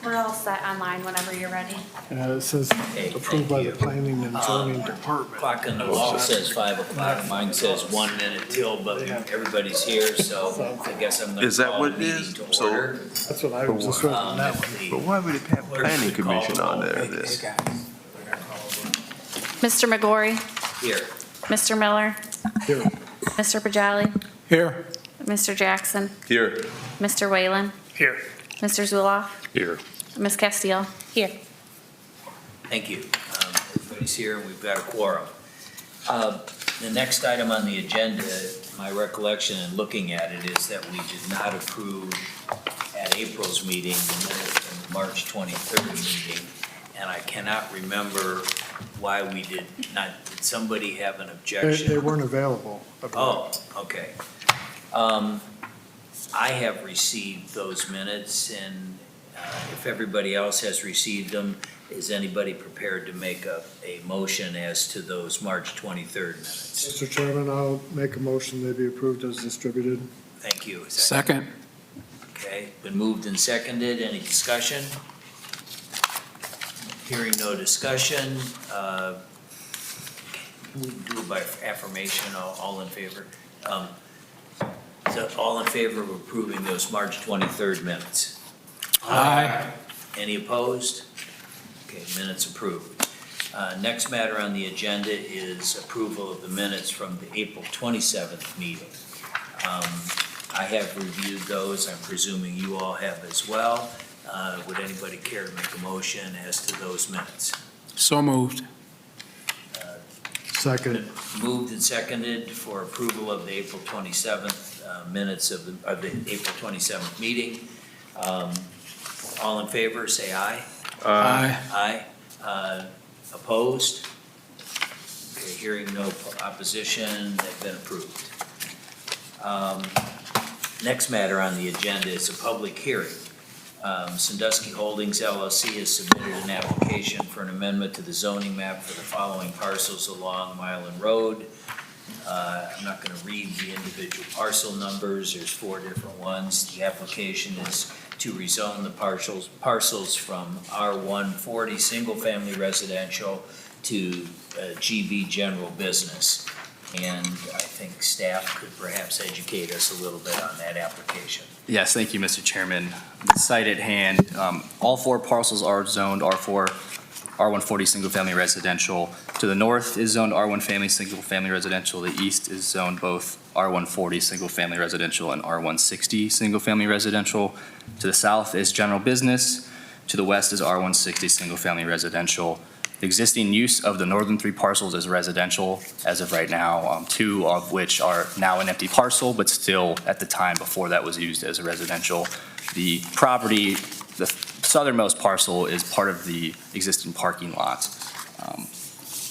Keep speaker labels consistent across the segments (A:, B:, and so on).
A: We're all set online whenever you're ready.
B: It says
C: Okay,
B: approved
C: thank
B: by
C: you.
B: the planning and zoning department.
C: Clock on the wall says 5 o'clock, mine says 1 minute till, but everybody's here, so I guess I'm gonna
D: Is that
C: call
D: what
C: the
D: it
C: meeting
D: is?
C: to
D: So-
C: order.
B: That's what I was just read on that one.
D: But why would it have planning commission on there? This
A: Mr. McGorry,
C: Here,
A: Mr. Miller,
B: Here.
A: Mr. Bajali,
B: Here.
A: Mr. Jackson,
D: here.
A: Mr. Whalen,
B: Here.
A: Mr. Zuloff,
D: Here.
A: Ms. Castile. Here.
C: thank you. Everybody's here, and we've got a quorum. The next item on the agenda, my recollection in looking at it is that we did not approve at April's meeting the minutes from the March 23rd meeting, and I cannot remember why we did not. Did somebody have an objection?
B: They weren't available.
C: Oh, okay. I have received those minutes, and if everybody else has received them, is anybody prepared to make a motion as to those March 23rd minutes?
B: Mr. Chairman, I'll make a motion they be approved as distributed.
C: Thank you. Is that-
E: Second.
C: Okay, been moved and seconded. Any discussion? Hearing no discussion, we do it by affirmation, all in favor? So all in favor of approving those March 23rd minutes?
E: Aye.
C: Any opposed? Okay, minutes approved. Next matter on the agenda is approval of the minutes from the April 27th meeting. I have reviewed those, I'm presuming you all have as well. Would anybody care to make a motion as to those minutes?
E: So moved.
B: Second.
C: Moved and seconded for approval of the April 27th minutes of the April 27th meeting. All in favor, say aye.
E: Aye.
C: Aye. Opposed? Okay, hearing no opposition, they've been approved. Next matter on the agenda is a public hearing. Sandusky Holdings LLC has submitted an application for an amendment to the zoning map for the following parcels along Milan Road. I'm not going to read the individual parcel numbers. There's 4 different ones. The application is to rezone the parcels from R140 single-family residential to GB general business. And I think staff could perhaps educate us a little bit on that application.
F: Yes, thank you, Mr. Chairman. The site at hand, all 4 parcels are zoned R4, R140 single-family residential. To the north is zoned R1 family single-family residential. The east is zoned both R140 single-family residential and R160 single-family residential. To the south is general business. To the west is R160 single-family residential. The existing use of the northern 3 parcels is residential as of right now, 2 of which are now an empty parcel, but still at the time before that was used as a residential. The property, the southernmost parcel, is part of the existing parking lot.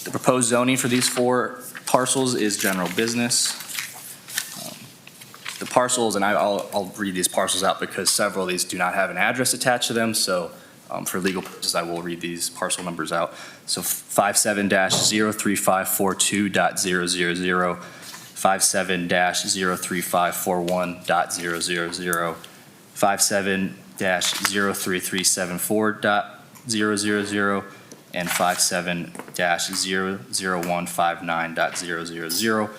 F: The proposed zoning for these 4 parcels is general business. The parcels, and I'll read these parcels out because several of these do not have an address attached to them, so for legal purposes, I will read these parcel numbers out. So 57-03542.000, 57-03541.000, 57-03374.000, and 57-00159.000.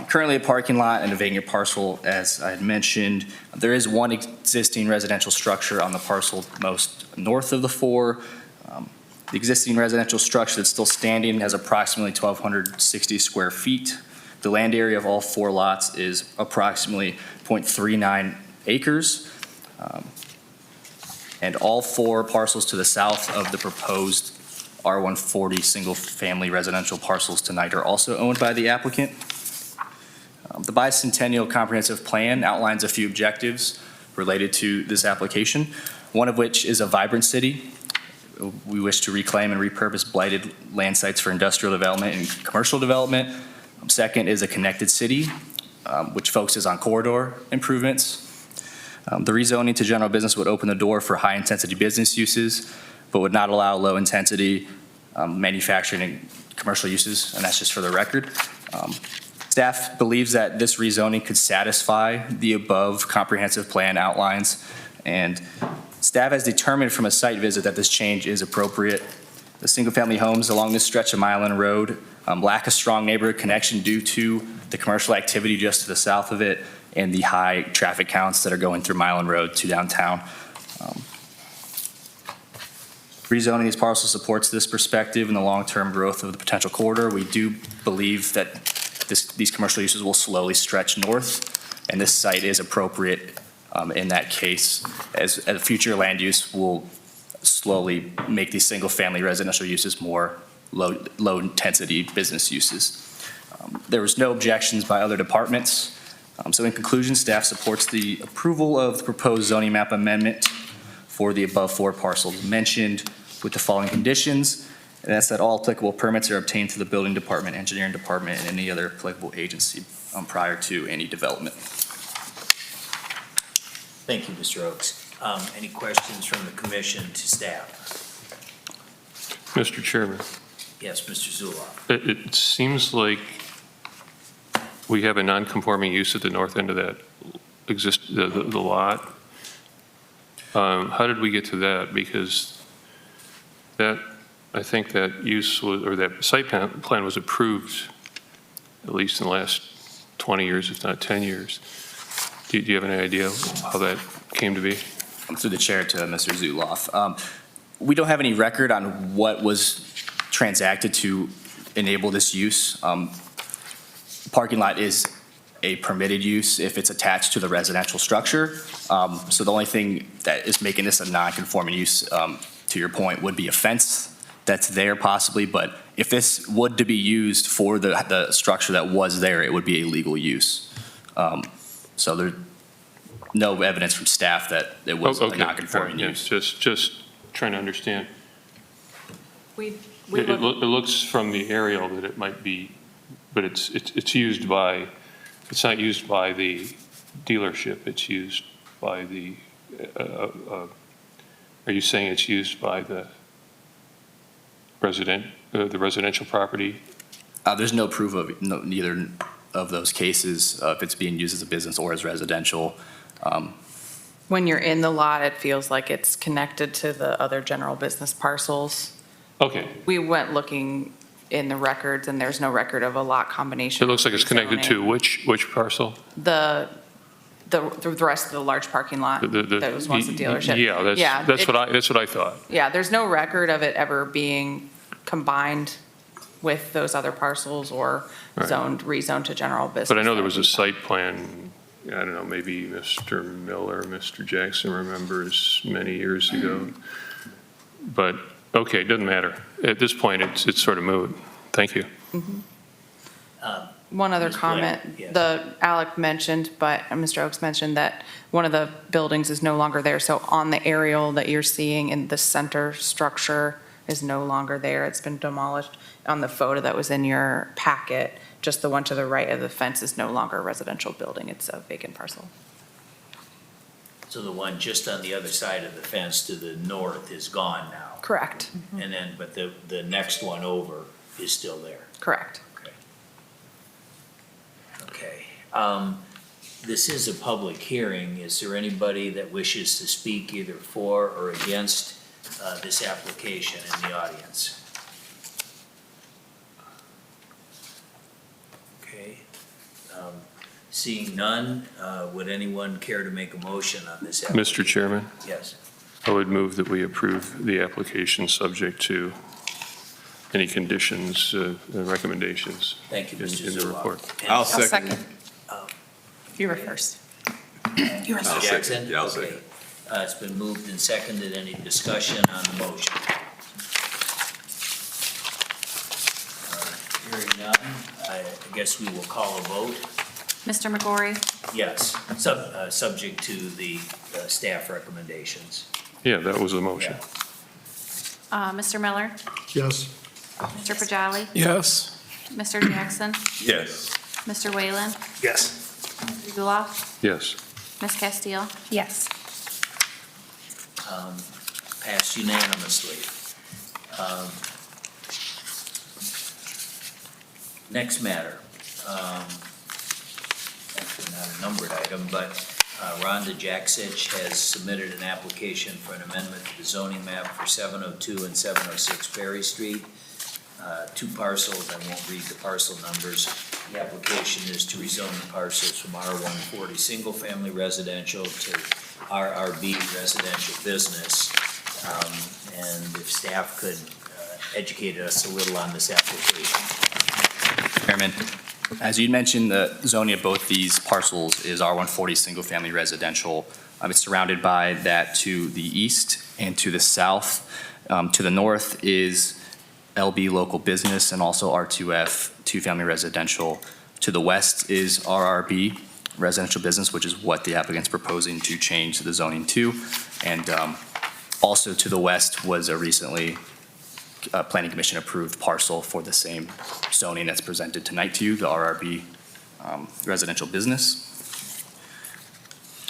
F: Currently a parking lot and a vacant parcel, as I had mentioned. There is one existing residential structure on the parcel most north of the 4. The existing residential structure that's still standing has approximately 1,260 square feet. The land area of all 4 lots is approximately 0.39 acres. And all 4 parcels to the south of the proposed R140 single-family residential parcels tonight are also owned by the applicant. The Bicentennial Comprehensive Plan outlines a few objectives related to this application, one of which is a vibrant city. We wish to reclaim and repurpose blighted land sites for industrial development and commercial development. Second is a connected city, which focuses on corridor improvements. The rezoning to general business would open the door for high-intensity business uses, but would not allow low-intensity manufacturing and commercial uses, and that's just for the record. Staff believes that this rezoning could satisfy the above comprehensive plan outlines, and Staff has determined from a site visit that this change is appropriate. The single-family homes along this stretch of Mile End Road lack a strong neighborhood connection due to the commercial activity just to the south of it and the high traffic counts that are going through Mile End Road to downtown. Rezoning these parcels supports this perspective and the long-term growth of the potential corridor. We do believe that these commercial uses will slowly stretch north, and this site is appropriate in that case, as a future land use will slowly make these single-family residential uses more low-intensity business uses. There was no objections by other departments. So in conclusion, staff supports the approval of the proposed zoning map amendment for the above 4 parcels mentioned with the following conditions, and that's that all applicable permits are obtained through the building department, engineering department, and any other applicable agency prior to any development.
C: Thank you, Mr. Oakes. Any questions from the commission to staff?
G: Mr. Chairman,
C: Yes, Mr. Zuloff.
G: it seems like we have a non-conforming use at the north end of that the lot. How did we get to that? Because that, I think that use was, or that site plan was approved at least in the last 20 years, if not 10 years. Do you have any idea how that came to be?
F: Through the chair to Mr. Zuloff. We don't have any record on what was transacted to enable this use. Parking lot is a permitted use if it's attached to the residential structure. So the only thing that is making this a non-conforming use, to your point, would be a fence that's there possibly. But if this would to be used for the structure that was there, it would be a legal use. So there's no evidence from staff that it was a non-conforming use.
G: Just trying to understand.
H: We
G: It looks from the aerial that it might be, but it's used by, it's not used by the dealership, it's used by the, are you saying it's used by the residential property?
F: There's no proof of neither of those cases, if it's being used as a business or as residential.
H: When you're in the lot, it feels like it's connected to the other general business parcels.
G: Okay.
H: We went looking in the records, and there's no record of a lot combination.
G: It looks like it's connected to which parcel?
H: The rest of the large parking lot that was once a dealership.
G: Yeah, that's what I thought.
H: Yeah, there's no record of it ever being combined with those other parcels or
G: Right.
H: rezoned to general business.
G: But I know there was a site plan, I don't know, maybe Mr. Miller, Mr. Jackson remembers many years ago. But, okay, it doesn't matter. At this point, it's sort of moot. Thank you.
H: One other
C: Ms. Blair?
H: comment,
C: Yes.
H: Alec mentioned, but Mr. Oakes mentioned that one of the buildings is no longer there. So on the aerial that you're seeing in the center structure is no longer there. It's been demolished. On the photo that was in your packet, just the one to the right of the fence is no longer a residential building. It's a vacant parcel.
C: So the one just on the other side of the fence to the north is gone now?
H: Correct.
C: And then, but the next one over is still there?
H: Correct.
C: Okay. This is a public hearing. Is there anybody that wishes to speak either for or against this application in the audience? Okay. Seeing none, would anyone care to make a motion on this application?
G: Mr. Chairman,
C: Yes.
G: I would move that we approve the application subject to any conditions and recommendations
C: Thank you,
G: in
C: Mr.
G: the
C: Zuloff.
G: report.
C: And-
D: I'll second.
H: You were first.
C: Mr. Jackson?
D: Yeah, I'll
C: Okay.
D: second.
C: It's been moved and seconded. Any discussion on the motion? Hearing none, I guess we will call a vote.
A: Mr. McGorry?
C: Yes, subject to the staff recommendations.
G: Yeah, that was the motion.
A: Mr. Miller?
B: Yes.
A: Mr. Pajali?
E: Yes.
A: Mr. Jackson?
D: Yes.
A: Mr. Whalen?
C: Yes.
A: Mr. Zuloff?
G: Yes.
A: Ms. Castile?
H: Yes.
C: Passed unanimously. Next matter. Actually not a numbered item, but Rhonda Jaksich has submitted an application for an amendment to the zoning map for 702 and 706 Perry Street. Two parcels, I won't read the parcel numbers. The application is to rezone the parcels from R140 Single Family Residential to RRB Residential Business. And if staff could educate us a little on this application.
F: Chairman, as you mentioned, the zoning of both these parcels is R140 Single Family Residential. It's surrounded by that to the east and to the south. To the north is LB Local Business and also R2F Two Family Residential. To the west is RRB Residential Business, which is what the applicant's proposing to change the zoning to. And also to the west was a recently Planning Commission approved parcel for the same zoning that's presented tonight to you, the RRB Residential Business.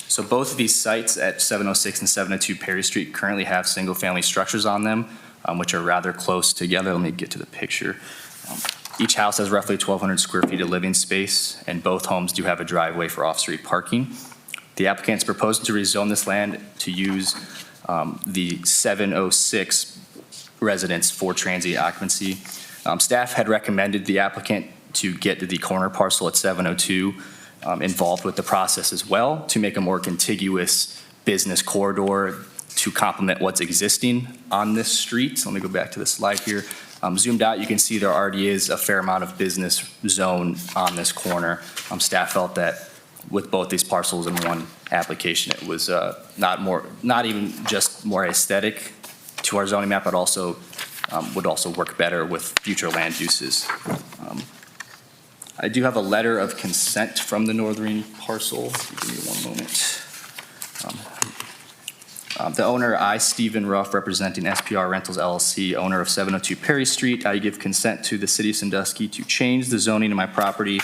F: So both of these sites at 706 and 702 Perry Street currently have single-family structures on them, which are rather close together. Let me get to the picture. Each house has roughly 1,200 square feet of living space, and both homes do have a driveway for off-street parking. The applicant's proposing to rezone this land to use the 706 residents for transient occupancy. Staff had recommended the applicant to get the corner parcel at 702 involved with the process as well to make a more contiguous business corridor to complement what's existing on this street. So let me go back to the slide here. Zoomed out, you can see there already is a fair amount of business zone on this corner. Staff felt that with both these parcels in one application, it was not even just more aesthetic to our zoning map, but also would also work better with future land uses. I do have a letter of consent from the northern parcel. Give me one moment. The owner, I, Stephen Ruff, representing SPR Rentals LLC, owner of 702 Perry Street. I give consent to the city of Sandusky to change the zoning of my property,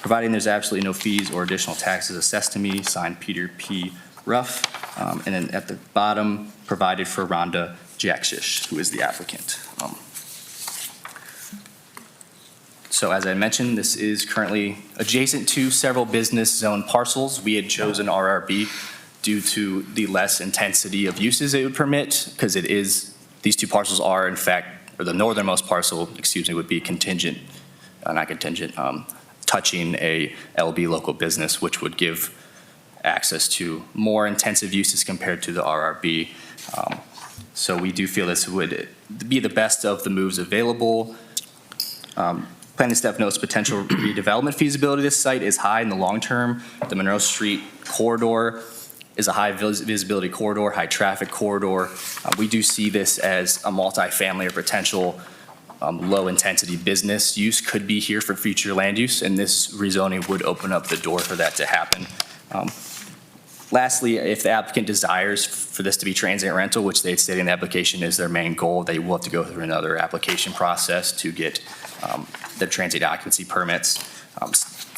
F: providing there's absolutely no fees or additional taxes assessed to me. Signed, Peter P. Ruff. And then at the bottom, provided for Rhonda Jaksich, who is the applicant. So as I mentioned, this is currently adjacent to several business zone parcels. We had chosen RRB due to the less intensity of uses it would permit, because it is, these two parcels are in fact, or the northernmost parcel, excuse me, would be contingent, not contingent, touching a LB local business, which would give access to more intensive uses compared to the RRB. So we do feel this would be the best of the moves available. Planning staff notes potential redevelopment feasibility of this site is high in the long term. The Monroe Street corridor is a high visibility corridor, high traffic corridor. We do see this as a multifamily or potential low intensity business use could be here for future land use, and this rezoning would open up the door for that to happen. Lastly, if the applicant desires for this to be transient rental, which they stated in the application is their main goal, they will have to go through another application process to get the transient occupancy permits.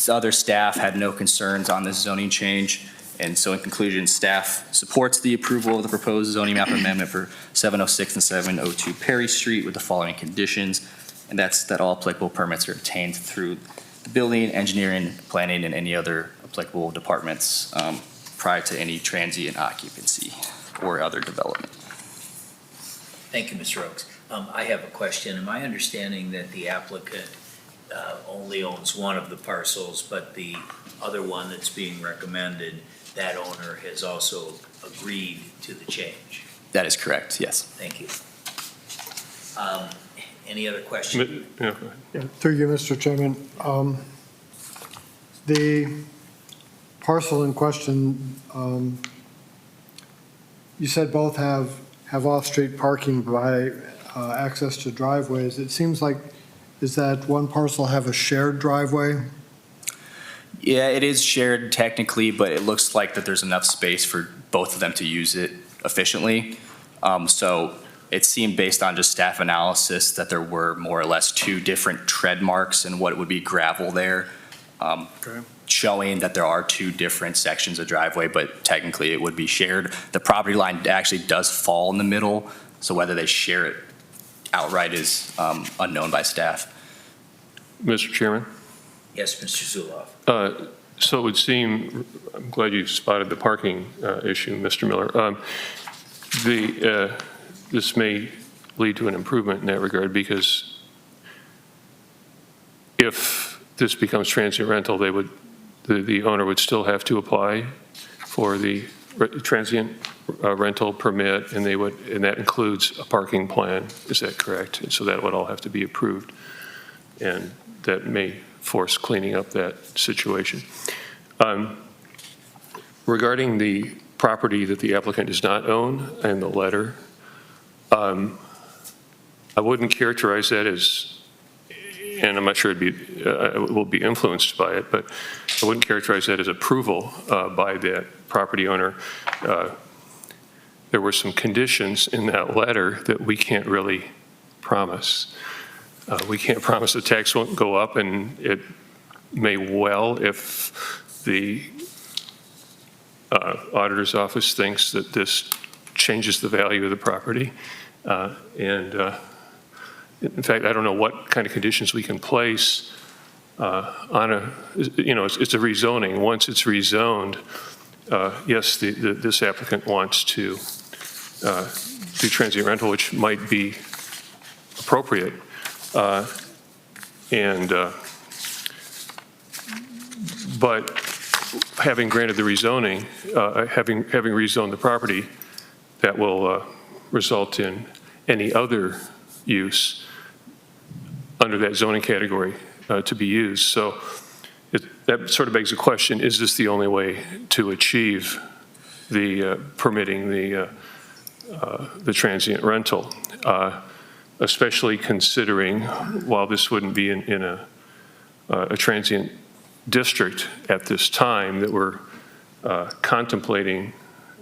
F: Other staff had no concerns on this zoning change, and so in conclusion, staff supports the approval of the proposed zoning map amendment for 706 and 702 Perry Street with the following conditions, and that's that all applicable permits are obtained through the building, engineering, planning, and any other applicable departments prior to any transient occupancy or other development.
C: Thank you, Mr. Oakes. I have a question. Am I understanding that the applicant only owns one of the parcels, but the other one that's being recommended, that owner has also agreed to the change?
F: That is correct, yes.
C: Thank you. Any other questions?
G: Yeah, go ahead.
B: Yeah, through you, Mr. Chairman. The parcel in question, you said both have off-street parking by access to driveways. It seems like, is that one parcel have a shared driveway?
F: Yeah, it is shared technically, but it looks like that there's enough space for both of them to use it efficiently. So it seemed based on just staff analysis that there were more or less two different tread marks and what would be gravel there.
B: Okay.
F: Showing that there are two different sections of driveway, but technically it would be shared. The property line actually does fall in the middle, so whether they share it outright is unknown by staff.
G: Mr. Chairman?
C: Yes, Mr. Zuloff.
G: So it would seem, I'm glad you spotted the parking issue, Mr. Miller. This may lead to an improvement in that regard, because if this becomes transient rental, the owner would still have to apply for the transient rental permit, and that includes a parking plan. Is that correct? And so that would all have to be approved, and that may force cleaning up that situation. Regarding the property that the applicant does not own and the letter, I wouldn't characterize that as, and I'm not sure it will be influenced by it, but I wouldn't characterize that as approval by that property owner. There were some conditions in that letter that we can't really promise. We can't promise the tax won't go up, and it may well if the auditor's office thinks that this changes the value of the property. In fact, I don't know what kind of conditions we can place on it's a rezoning. Once it's rezoned, yes, this applicant wants to do transient rental, which might be appropriate. But having granted the rezoning, having rezoned the property, that will result in any other use under that zoning category to be used. So that sort of begs the question, is this the only way to achieve the permitting the transient rental? Especially considering, while this wouldn't be in a transient district at this time, that we're contemplating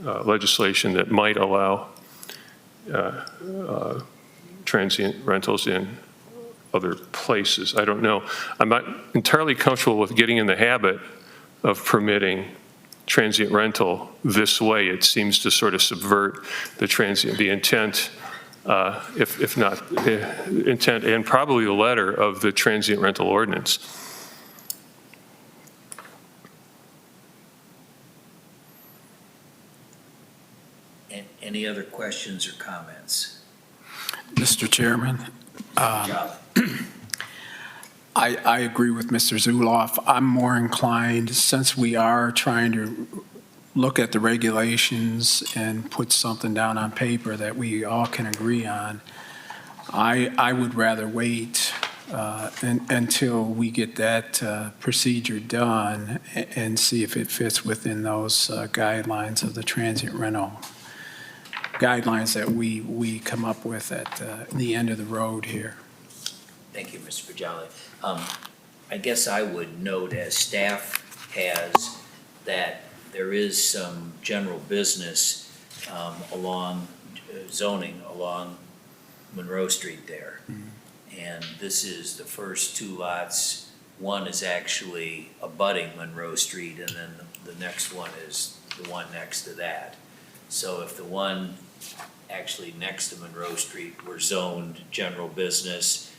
G: legislation that might allow transient rentals in other places. I don't know. I'm not entirely comfortable with getting in the habit of permitting transient rental this way. It seems to sort of subvert the intent, if not intent, and probably the letter of the transient rental ordinance.
C: Any other questions or comments?
E: Mr. Chairman, I agree with Mr. Zuloff. I'm more inclined, since we are trying to look at the regulations and put something down on paper that we all can agree on, I would rather wait until we get that procedure done and see if it fits within those guidelines of the transient rental guidelines that we come up with at the end of the road here.
C: Thank you, Mr. Pajali. I guess I would note, as staff has, that there is some general business along zoning along Monroe Street there. Mm-hmm. And this is the first two lots. One is actually abutting Monroe Street, and then the next one is the one next to that. So if the one actually next to Monroe Street were zoned general business,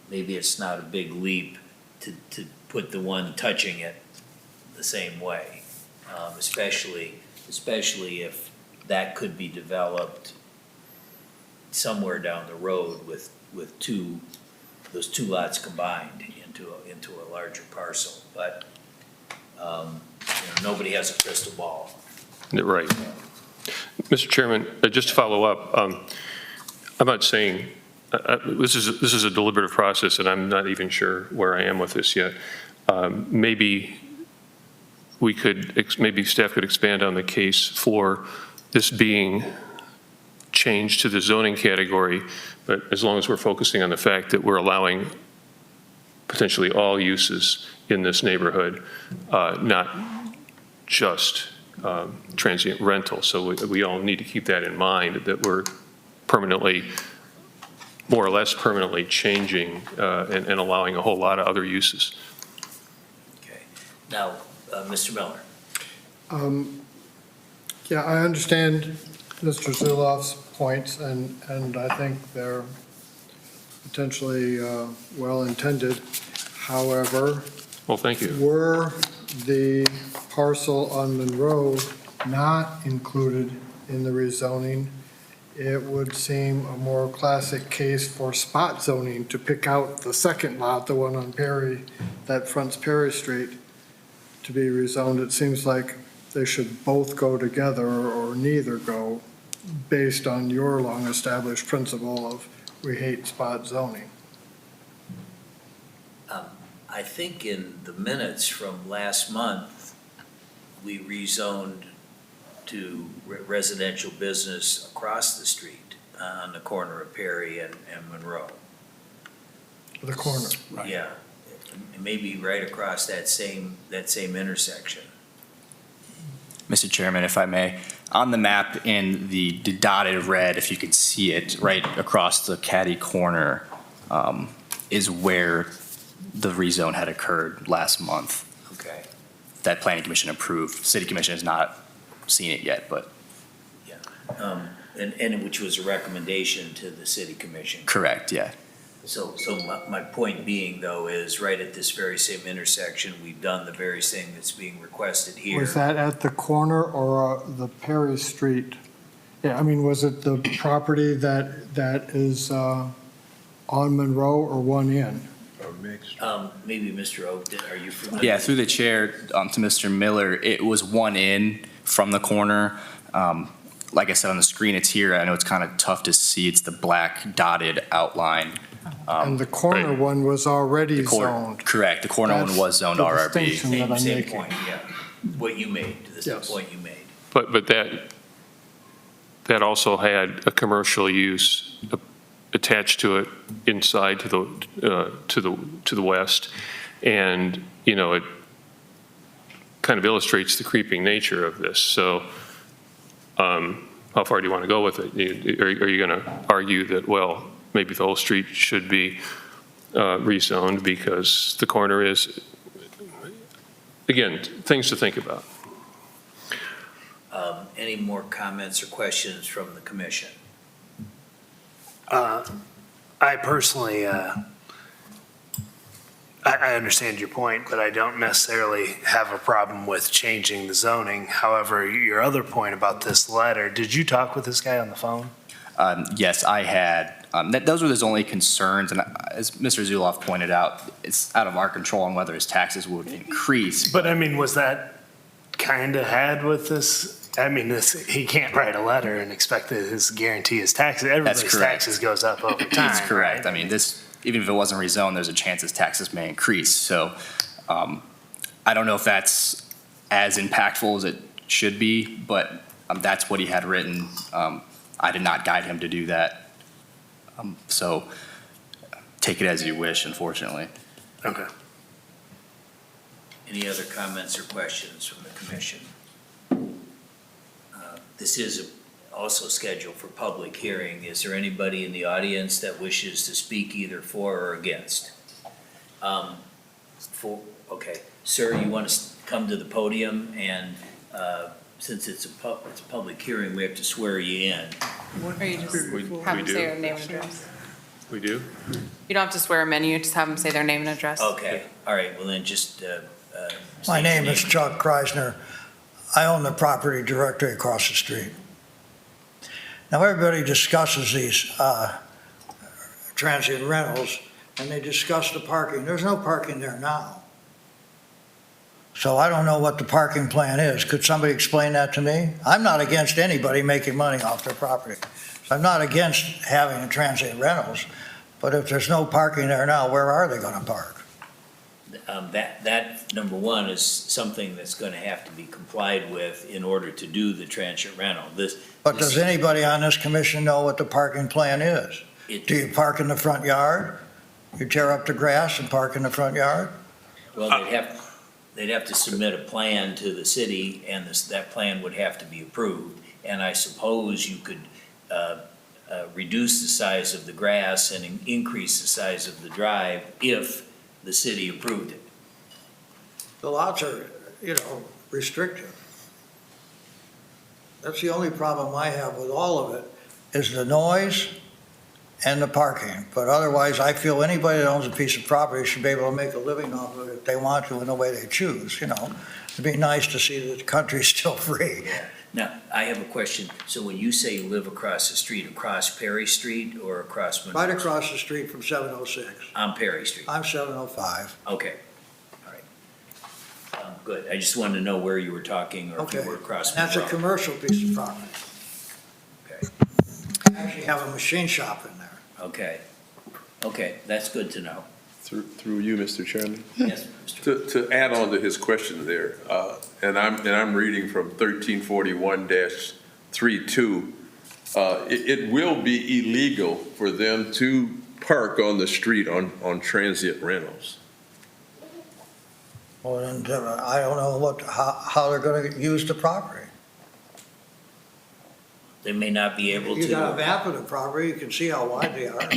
C: maybe it's not a big leap to put the one touching it the same way, especially if that could be developed somewhere down the road with those two lots combined into a larger parcel. But nobody has a crystal ball.
G: Right. Mr. Chairman, just to follow up, I'm not saying this is a deliberative process, and I'm not even sure where I am with this yet. Maybe staff could expand on the case for this being changed to the zoning category, but as long as we're focusing on the fact that we're allowing potentially all uses in this neighborhood, not just transient rental. So we all need to keep that in mind, that we're more or less permanently changing and allowing a whole lot of other uses.
C: Okay. Now, Mr. Miller.
B: Yeah, I understand Mr. Zuloff's points, and I think they're potentially well-intended. However,
G: Well, thank you.
B: Were the parcel on Monroe not included in the rezoning, it would seem a more classic case for spot zoning to pick out the second lot, the one on Perry, that fronts Perry Street, to be rezoned. It seems like they should both go together or neither go, based on your long-established principle of we hate spot zoning.
C: I think in the minutes from last month, we rezoned to residential business across the street on the corner of Perry and Monroe.
B: The corner.
C: Yeah, maybe right across that same intersection.
F: Mr. Chairman, if I may, on the map in the dotted red, if you can see it, right across the caddy corner is where the rezone had occurred last month.
C: Okay.
F: That planning commission approved. City commission has not seen it yet, but
C: And which was a recommendation to the city commission.
F: correct, yeah.
C: So my point being, though, is right at this very same intersection, we've done the very thing that's being requested here.
B: Was that at the corner or the Perry Street? Yeah, I mean, was it the property that is on Monroe or one in?
C: Maybe Mr. Oak, are you familiar?
F: Yeah, through the chair to Mr. Miller, it was one in from the corner. Like I said, on the screen, it's here. I know it's kind of tough to see. It's the black dotted outline.
B: And the corner
G: Right.
B: one was already
F: The corner-
B: zoned.
F: Correct, the corner one
B: That's
F: was zoned
B: the
F: RRB.
B: distinction that I'm
C: Same
B: making.
C: point, yeah. What you made, the
B: Yes.
C: point you made.
G: But that also had a commercial use attached to it inside to the west. And, you know, it kind of illustrates the creeping nature of this. So how far do you want to go with it? Are you going to argue that, well, maybe the whole street should be rezoned because the corner is, again, things to think about.
C: Any more comments or questions from the commission?
I: I personally, I understand your point, but I don't necessarily have a problem with changing the zoning. However, your other point about this letter, did you talk with this guy on the phone?
F: Yes, I had. Those were his only concerns, and as Mr. Zuloff pointed out, it's out of our control on whether his taxes would increase.
I: But I mean, was that kind of had with this? I mean, he can't write a letter and expect that his guarantee his taxes. Everybody's
F: correct.
I: taxes goes up over time.
F: That's correct.
I: right?
F: I mean, this, even if it wasn't rezoned, there's a chance his taxes may increase. So I don't know if that's as impactful as it should be, but that's what he had written. I did not guide him to do that. So take it as you wish, unfortunately.
I: Okay.
C: Any other comments or questions from the commission? This is also scheduled for public hearing. Is there anybody in the audience that wishes to speak either for or against? Okay, sir, you want to come to the podium, and since it's a public hearing, we have to swear you in.
H: Or you just
G: We
H: have them
G: do.
H: say their name and address.
G: We do?
H: You don't have to swear them in, you just have them say their name and address.
C: Okay, all right, well then just.
J: My
C: state
J: name
C: your
J: is Chuck Kreisner. I own the property directly across the street. Now, everybody discusses these transient rentals, and they discuss the parking. There's no parking there now. So I don't know what the parking plan is. Could somebody explain that to me? I'm not against anybody making money off their property. I'm not against having a transient rentals, but if there's no parking there now, where are they gonna park?
C: That, number one, is something that's going to have to be complied with in order to do the transient rental.
J: But does anybody on this commission know what the parking plan is? Do you park in the front yard? You tear up the grass and park in the front yard?
C: Well, they'd have to submit a plan to the city, and that plan would have to be approved. And I suppose you could reduce the size of the grass and increase the size of the drive if the city approved it.
J: The lots are, restrictive. That's the only problem I have with all of it, is the noise and the parking. But otherwise, I feel anybody that owns a piece of property should be able to make a living off of it if they want to in the way they choose, you know. It'd be nice to see that the country's still free.
C: Now, I have a question. So when you say you live across the street, across Perry Street or across Monroe?
J: Right across the street from 706.
C: On Perry Street?
J: I'm 705.
C: Okay, all right. Good, I just wanted to know where you were talking or if you
J: Okay.
C: were across.
J: That's a
C: Monroe.
J: commercial piece of property.
C: Okay.
J: I actually have a machine shop in there.
C: Okay, that's good to know.
D: Through you, Mr. Chairman.
C: Yes, Mr.
K: To add on to his question there, and I'm reading from 1341-32, it will be illegal for them to park on the street on transient rentals.
J: Well, then, I don't know how they're gonna use the property.
C: They may not be able to.
J: You got a map of the property, you can see how wide they are.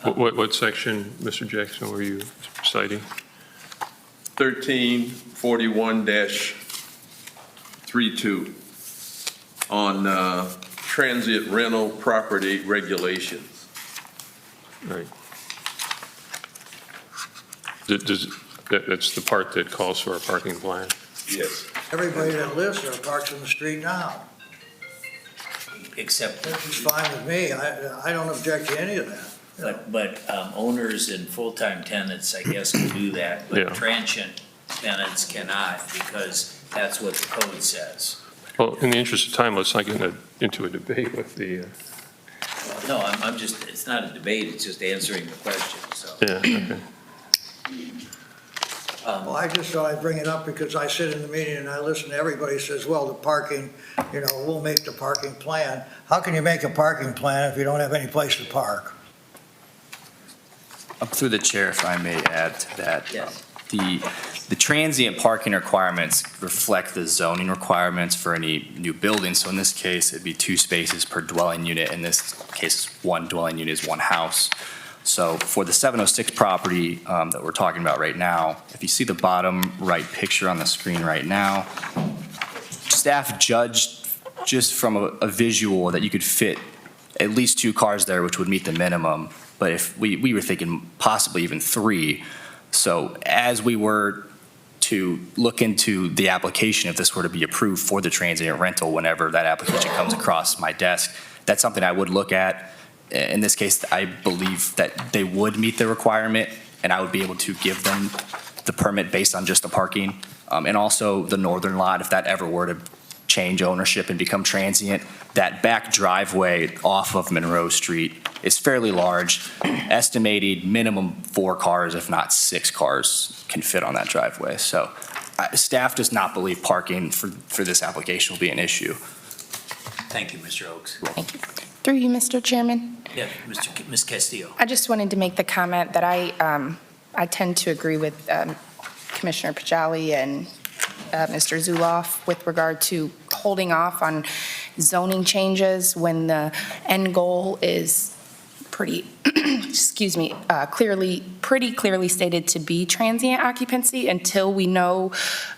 G: What section, Mr. Jackson, were you citing?
K: 1341-32 on transient rental property regulations.
G: Right. That's the part that calls for a parking plan.
K: Yes.
J: Everybody that lives there parks in the street now.
C: Except,
J: This is fine with me, I don't object to any of that.
C: but owners and full-time tenants, I guess, can do that,
G: Yeah.
C: but transient tenants cannot because that's what the code says.
G: Well, in the interest of time, let's not get into a debate with the,
C: No, I'm just, it's not a debate, it's just answering the question, so.
G: yeah, okay.
J: Well, I just thought I'd bring it up because I sit in the meeting and I listen to everybody says, well, the parking, you know, we'll make the parking plan. How can you make a parking plan if you don't have any place to park?
F: Through the chair, if I may add to that.
C: Yes.
F: The transient parking requirements reflect the zoning requirements for any new building. So in this case, it'd be 2 spaces per dwelling unit. In this case, 1 dwelling unit is 1 house. So for the 706 property that we're talking about right now, if you see the bottom right picture on the screen right now, staff judged just from a visual that you could fit at least 2 cars there, which would meet the minimum. But if we were thinking possibly even 3. So as we were to look into the application, if this were to be approved for the transient rental, whenever that application comes across my desk, that's something I would look at. In this case, I believe that they would meet the requirement, and I would be able to give them the permit based on just the parking. And also the northern lot, if that ever were to change ownership and become transient, that back driveway off of Monroe Street is fairly large. Estimated minimum 4 cars, if not 6 cars, can fit on that driveway. So staff does not believe parking for this application will be an issue.
C: Thank you, Mr. Oakes.
L: Thank you. Through you, Mr. Chairman.
C: Yeah, Ms. Castillo.
L: I just wanted to make the comment that I tend to agree with Commissioner Pachali and Mr. Zuloff with regard to holding off on zoning changes when the end goal is pretty, pretty clearly stated to be transient occupancy until we know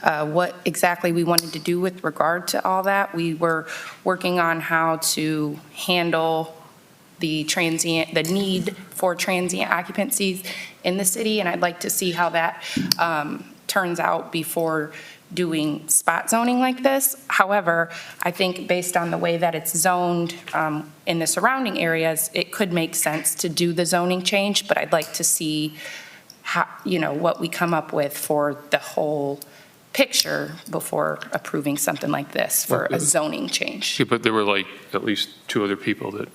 L: what exactly we wanted to do with regard to all that. We were working on how to handle the need for transient occupancies in the city, and I'd like to see how that turns out before doing spot zoning like this. However, I think based on the way that it's zoned in the surrounding areas, it could make sense to do the zoning change, but I'd like to see how, what we come up with for the whole picture before approving something like this for a zoning change.
G: Yeah, but there were like at least 2 other people that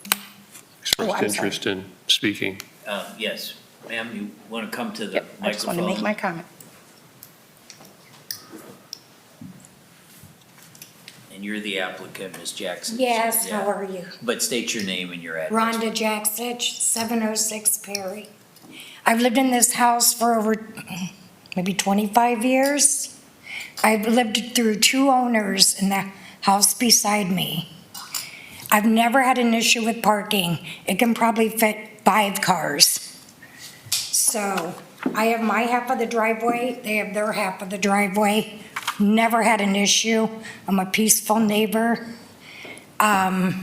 G: expressed
L: I'm
G: interest in speaking.
C: Yes, ma'am, you want to come to the
L: Yep, I just want to make
C: microphone?
L: my comment.
C: And you're the applicant, Ms. Jackson?
M: Yes,
C: Yeah.
M: how are you?
C: But state your name and your address.
M: Rhonda Jackson, 706 Perry. I've lived in this house for over maybe 25 years. I've lived through 2 owners in the house beside me. I've never had an issue with parking. It can probably fit 5 cars. So I have my half of the driveway, they have their half of the driveway. Never had an issue. I'm a peaceful neighbor. As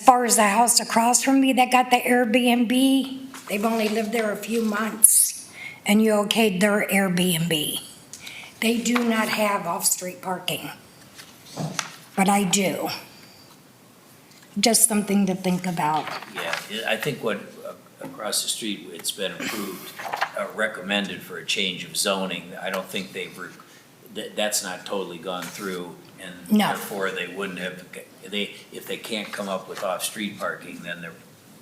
M: far as the house across from me that got the Airbnb, they've only lived there a few months, and you okayed their Airbnb. They do not have off-street parking, but I do. Just something to think about.
C: Yeah, I think what, across the street, it's been approved, recommended for a change of zoning. I don't think that's not totally gone through, and
M: No.
C: therefore they wouldn't have, if they can't come up with off-street parking, then they're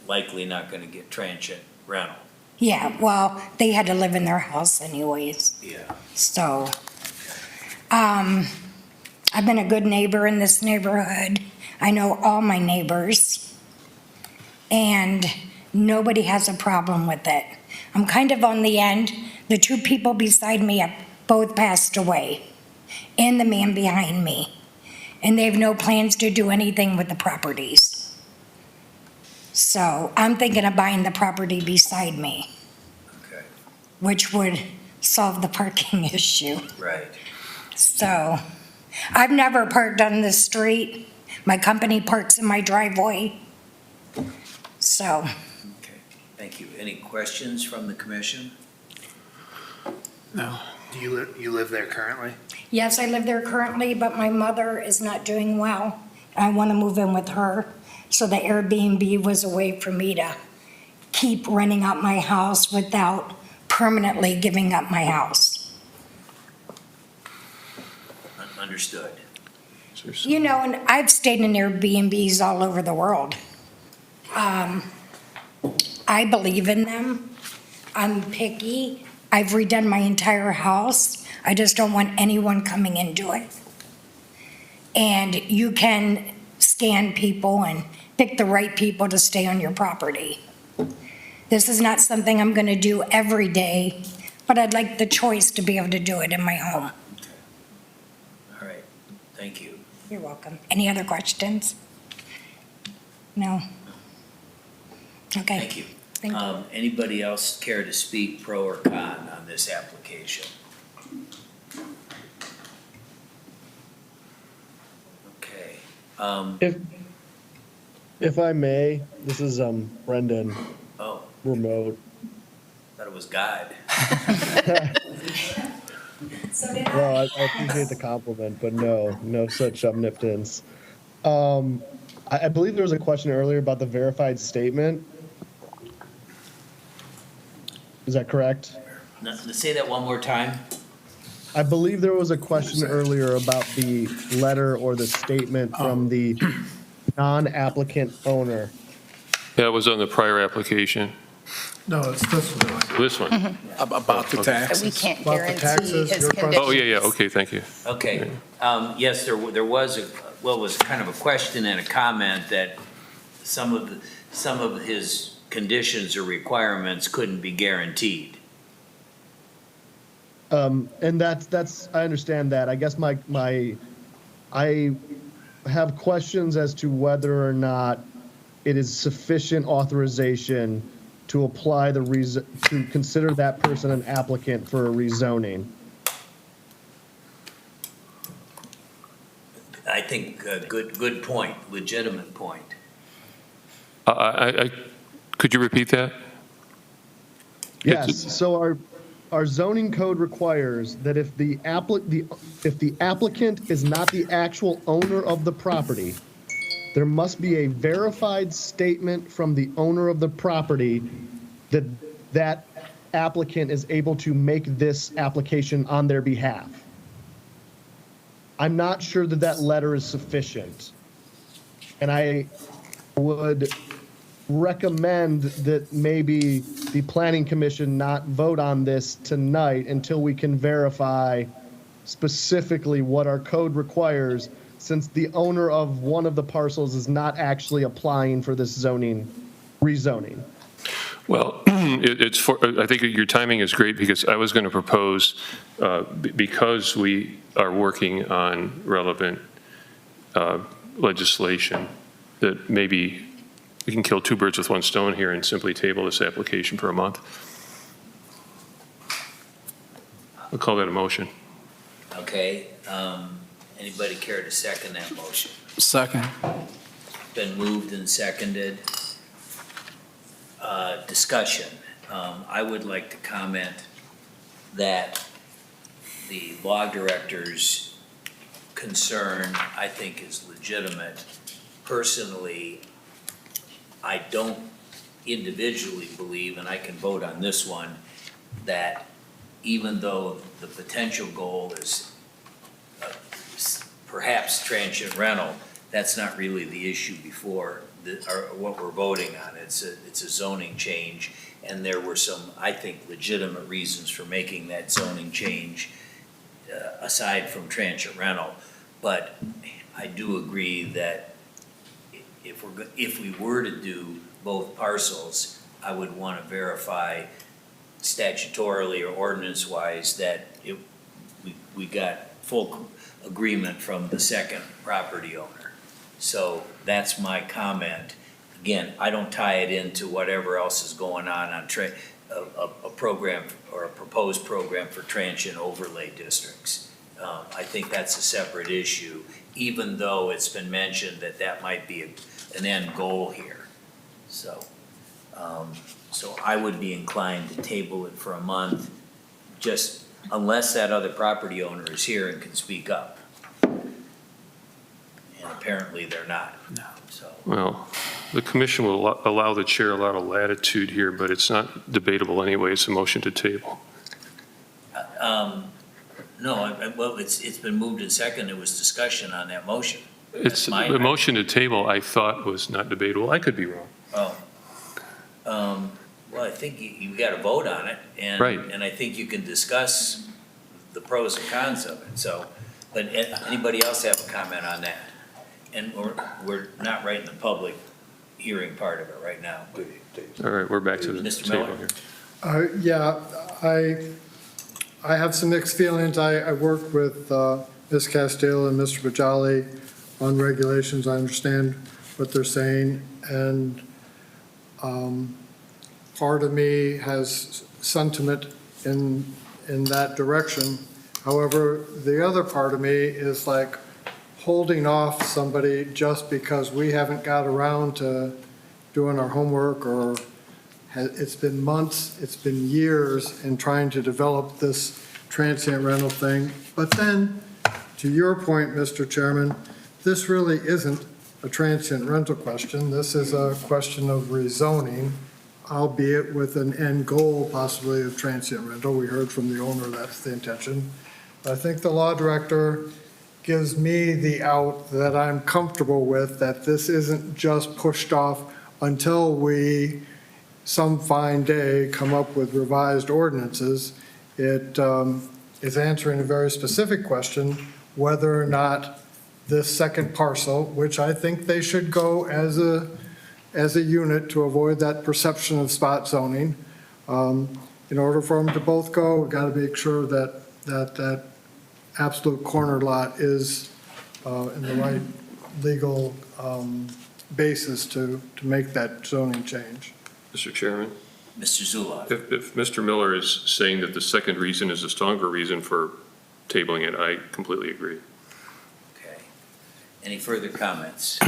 C: likely not gonna get transient rental.
M: Yeah, well, they had to live in their house anyways,
C: Yeah.
M: so. I've been a good neighbor in this neighborhood. I know all my neighbors, and nobody has a problem with it. I'm kind of on the end. The two people beside me have both passed away, and the man behind me. And they have no plans to do anything with the properties. So I'm thinking of buying the property beside me,
C: Okay,
M: which would solve the parking issue.
C: right.
M: So, I've never parked on this street. My company parks in my driveway. So,
C: Okay, thank you. Any questions from the commission?
E: No.
I: Do you live there currently?
M: yes, I live there currently, but my mother is not doing well. I want to move in with her. So the Airbnb was a way for me to keep renting out my house without permanently giving up my house.
C: Understood.
M: You know, and I've stayed in Airbnbs all over the world. I believe in them. I'm picky. I've redone my entire house. I just don't want anyone coming into it. And you can scan people and pick the right people to stay on your property. This is not something I'm going to do every day, but I'd like the choice to be able to do it in my home.
C: All right, thank you.
M: You're welcome. Any other questions? No? Okay.
C: Thank you.
M: Thank you.
C: Anybody else care to speak pro or con on this application? Okay.
D: If I may, this is Brendan,
C: Oh,
D: remote.
C: thought it was God.
D: Well, I appreciate the compliment, but no such omnipotence. I believe there was a question earlier about the verified statement. Is that correct?
C: Now, say that one more time.
D: I believe there was a question earlier about the letter or the statement from the non-applicant owner.
G: That was on the prior application.
B: No, it's this one.
G: This one?
E: About the
G: Okay.
E: taxes.
L: We can't
B: About the
L: guarantee
B: taxes,
L: his
B: your
L: conditions.
B: question?
G: Oh, yeah, okay, thank you.
C: Okay, yes, there was was kind of a question and a comment that some of his conditions or requirements couldn't be guaranteed.
D: And that's I understand that. I guess I have questions as to whether or not it is sufficient authorization to apply to consider that person an applicant for a rezoning.
C: I think a good point, legitimate point.
G: Could you repeat that?
D: Yes, so our zoning code requires that if the applicant is not the actual owner of the property, there must be a verified statement from the owner of the property that that applicant is able to make this application on their behalf. I'm not sure that that letter is sufficient. And I would recommend that maybe the Planning Commission not vote on this tonight until we can verify specifically what our code requires, since the owner of one of the parcels is not actually applying for this rezoning.
G: Well, I think your timing is great, because I was going to propose, because we are working on relevant legislation, that maybe we can kill two birds with one stone here and simply table this application for a month. I'll call that a motion.
C: Okay, Anybody care to second that motion?
E: Second.
C: Been moved and seconded. Discussion. I would like to comment that the law director's concern, I think, is legitimate. Personally, I don't individually believe, and I can vote on this one, that even though the potential goal is perhaps transient rental, that's not really the issue before or what we're voting on. It's a zoning change, and there were some, I think, legitimate reasons for making that zoning change aside from transient rental. But I do agree that if we were to do both parcels, I would want to verify statutorily or ordinance-wise that we got full agreement from the second property owner. So that's my comment. Again, I don't tie it into whatever else is going on a program or a proposed program for transient overlay districts. I think that's a separate issue, even though it's been mentioned that that might be an end goal here. So I would be inclined to table it for a month, just unless that other property owner is here and can speak up. And apparently they're not.
E: No.
C: So.
G: Well, the commission will allow the chair a lot of latitude here, but it's not debatable anyway. It's a motion to table.
C: No, well, it's been moved and seconded. There was discussion on that motion.
G: It's the motion to table, I thought, was not debatable. I could be wrong.
C: Oh. Well, I think you got to vote on it, and
G: Right.
C: and I think you can discuss the pros and cons of it. So, but anybody else have a comment on that? And we're not right in the public hearing part of it right now.
G: All right, we're back to the
C: Mr.
G: table
C: Miller?
G: here.
B: Yeah, I have some mixed feelings. I work with Ms. Castile and Mr. Bajali on regulations. I understand what they're saying, and part of me has sentiment in that direction. However, the other part of me is like holding off somebody just because we haven't got around to doing our homework, or it's been months, it's been years in trying to develop this transient rental thing. But then, to your point, Mr. Chairman, this really isn't a transient rental question. This is a question of rezoning, albeit with an end goal possibly of transient rental. We heard from the owner that's the intention. I think the law director gives me the out that I'm comfortable with, that this isn't just pushed off until we, some fine day, come up with revised ordinances. It is answering a very specific question, whether or not this second parcel, which I think they should go as a unit to avoid that perception of spot zoning. In order for them to both go, we've got to make sure that absolute corner lot is in the right legal basis to make that zoning change.
G: Mr. Chairman?
C: Mr. Zuloff?
G: If Mr. Miller is saying that the second reason is a stronger reason for tabling it, I completely agree.
C: Okay. Any further comments?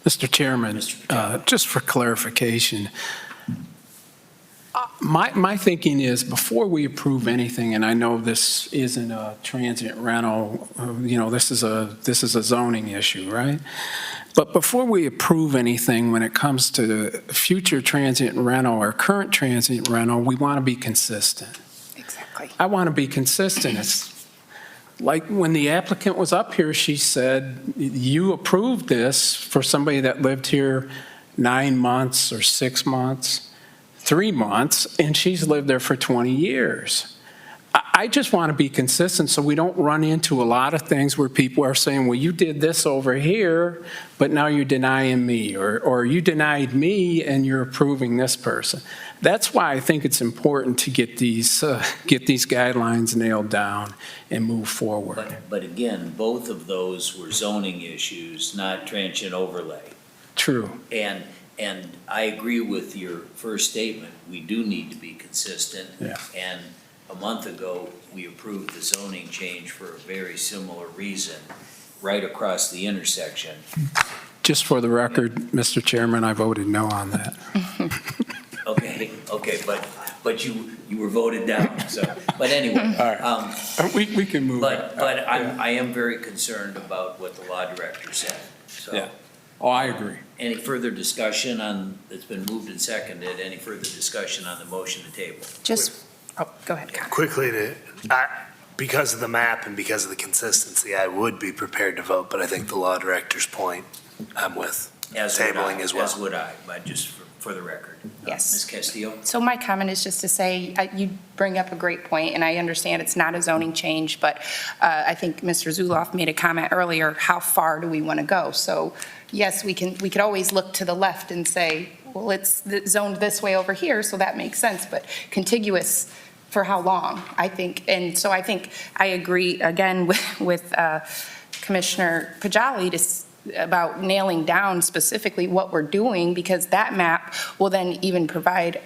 E: Mr. Chairman, just for clarification, my thinking is before we approve anything, and I know this isn't a transient rental, this is a zoning issue, right? But before we approve anything when it comes to future transient rental or current transient rental, we want to be consistent.
L: Exactly.
E: I want to be consistent. It's like when the applicant was up here, she said, you approved this for somebody that lived here 9 months or 6 months, 3 months, and she's lived there for 20 years. I just want to be consistent so we don't run into a lot of things where people are saying, well, you did this over here, but now you're denying me, or you denied me and you're approving this person. That's why I think it's important to get these guidelines nailed down and move forward.
C: But again, both of those were zoning issues, not transient overlay.
E: True.
C: And I agree with your first statement. We do need to be consistent.
E: Yeah.
C: And a month ago, we approved the zoning change for a very similar reason, right across the intersection.
E: Just for the record, Mr. Chairman, I voted no on that.
C: Okay, but you were voted down, so, but anyway.
E: All right. We can move.
C: But I am very concerned about what the law director said, so.
E: Yeah. Oh, I agree.
C: Any further discussion on, it's been moved and seconded, any further discussion on the motion to table?
L: Just, go ahead, Connor.
I: Quickly, because of the map and because of the consistency, I would be prepared to vote, but I think the law director's point, I'm with tabling as well.
C: As would I, but just for the record.
L: Yes.
C: Ms. Castillo?
L: So my comment is just to say, you bring up a great point, and I understand it's not a zoning change, but I think Mr. Zuloff made a comment earlier, how far do we want to go? So yes, we could always look to the left and say, well, it's zoned this way over here, so that makes sense, but contiguous for how long, I think. And so I think I agree again with Commissioner Pajali about nailing down specifically what we're doing, because that map will then even provide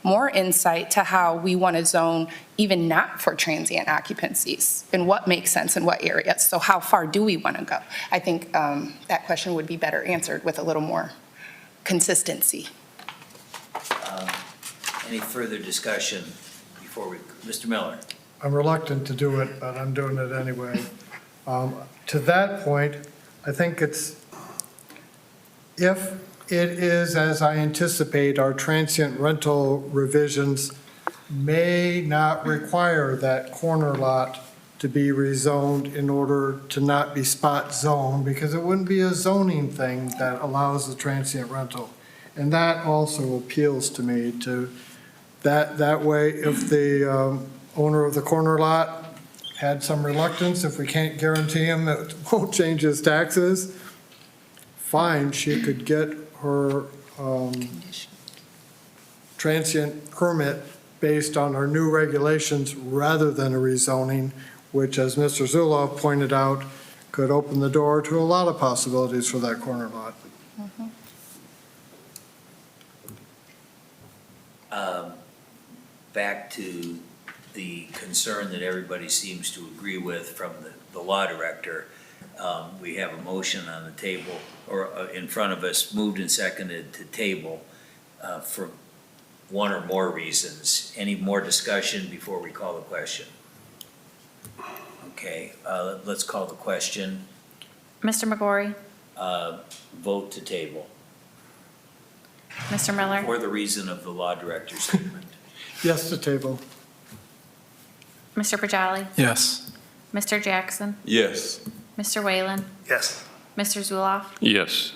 L: more insight to how we want to zone even not for transient occupancies and what makes sense in what areas. So how far do we want to go? I think that question would be better answered with a little more consistency.
C: Any further discussion before Mr. Miller?
B: I'm reluctant to do it, but I'm doing it anyway. To that point, I think if it is as I anticipate, our transient rental revisions may not require that corner lot to be rezoned in order to not be spot zoned, because it wouldn't be a zoning thing that allows the transient rental. And that also appeals to me, to that way, if the owner of the corner lot had some reluctance, if we can't guarantee him it won't change his taxes, fine, she could get her transient permit based on our new regulations rather than a rezoning, which, as Mr. Zuloff pointed out, could open the door to a lot of possibilities for that corner lot.
C: Back to the concern that everybody seems to agree with from the law director. We have a motion on the table, or in front of us, moved and seconded to table for one or more reasons. Any more discussion before we call the question? Okay, let's call the question.
A: Mr. McGorry?
C: Vote to table
A: Mr. Miller?
C: for the reason of the law director's statement.
B: Yes to table.
A: Mr. Pajali?
E: Yes.
A: Mr. Jackson?
K: Yes.
A: Mr. Whalen?
I: Yes.
A: Mr. Zuloff?
G: Yes.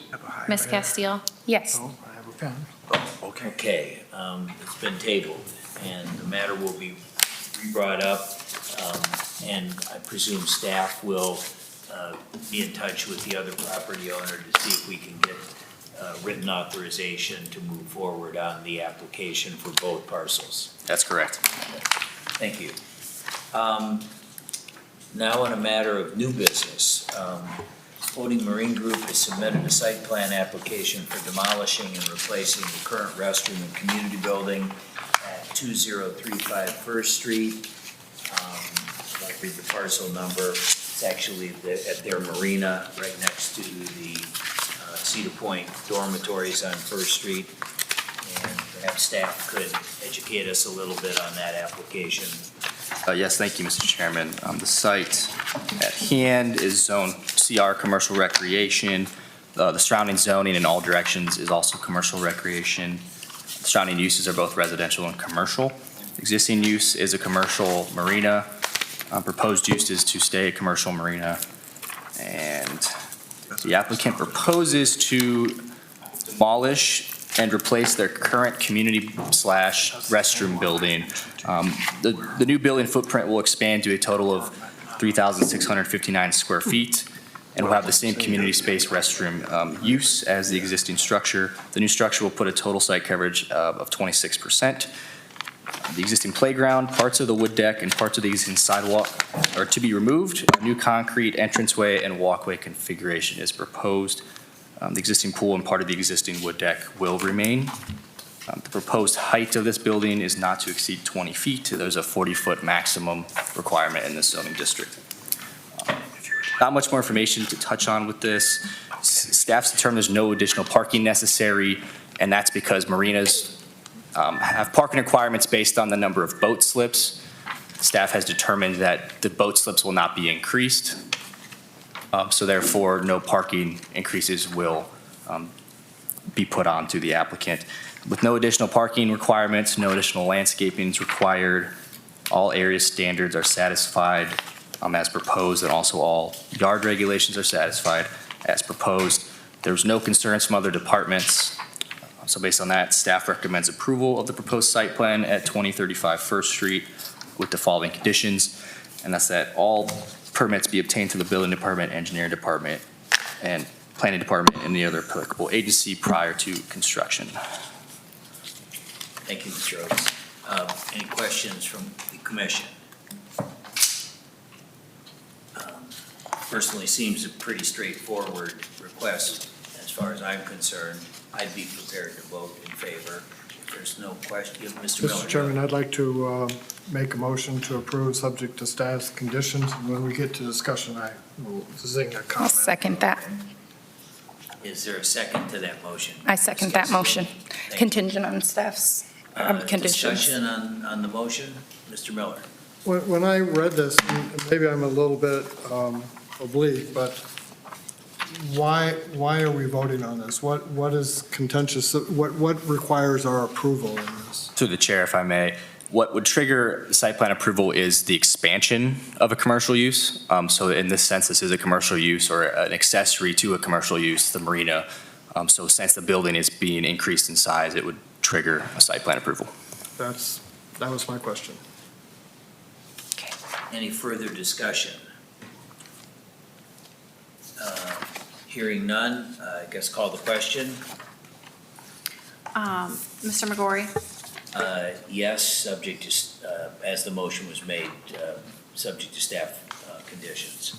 A: Ms. Castile?
L: Yes.
B: I have a pen.
C: Okay, it's been tabled, and the matter will be brought up, and I presume staff will be in touch with the other property owner to see if we can get written authorization to move forward on the application for both parcels.
F: That's correct.
C: Thank you. Now on a matter of new business, Floating Marine Group has submitted a site plan application for demolishing and replacing the current restroom and community building at 2035 First Street. I'll read the parcel number. It's actually at their marina right next to the Cedar Point dormitories on First Street. And perhaps staff could educate us a little bit on that application.
F: Yes, thank you, Mr. Chairman. The site at hand is zone CR Commercial Recreation. The surrounding zoning in all directions is also commercial recreation. The surrounding uses are both residential and commercial. Existing use is a commercial marina. Proposed use is to stay a commercial marina. And the applicant proposes to demolish and replace their current community/restroom building. The new building footprint will expand to a total of 3,659 square feet and will have the same community space restroom use as the existing structure. The new structure will put a total site coverage of 26%. The existing playground, parts of the wood deck, and parts of the existing sidewalk are to be removed. A new concrete entranceway and walkway configuration is proposed. The existing pool and part of the existing wood deck will remain. The proposed height of this building is not to exceed 20 feet. There's a 40-foot maximum requirement in this zoning district. Not much more information to touch on with this. Staff's determined there's no additional parking necessary, and that's because marinas have parking requirements based on the number of boat slips. Staff has determined that the boat slips will not be increased, so therefore no parking increases will be put on to the applicant. With no additional parking requirements, no additional landscaping is required, all area standards are satisfied as proposed, and also all yard regulations are satisfied as proposed. There's no concerns from other departments. So based on that, staff recommends approval of the proposed site plan at 2035 First Street with the following conditions, and that's that all permits be obtained to the building department, engineering department, and planning department, and the other applicable agency prior to construction.
C: Thank you, Mr. Oates. Any questions from the commission? Personally, seems a pretty straightforward request as far as I'm concerned. I'd be prepared to vote in favor. If there's no question, Mr. Miller.
B: Mr. Chairman, I'd like to make a motion to approve subject to staff's conditions. And when we get to discussion, I will zing a
L: I'll
B: comment.
L: second that.
C: Is there a second to that motion?
L: I second that motion,
C: Thank you.
L: contingent on staff's conditions.
C: Discussion on the motion, Mr. Miller.
B: When I read this, and maybe I'm a little bit oblique, but why are we voting on this? What is contentious? What requires our approval in this?
F: To the chair, if I may, what would trigger site plan approval is the expansion of a commercial use. So in this sense, this is a commercial use or an accessory to a commercial use, the marina. So since the building is being increased in size, it would trigger a site plan approval.
B: That was my question.
C: Any further discussion? Hearing none, I guess call the question.
A: Mr. McGorry?
C: Yes, subject to, as the motion was made, subject to staff conditions.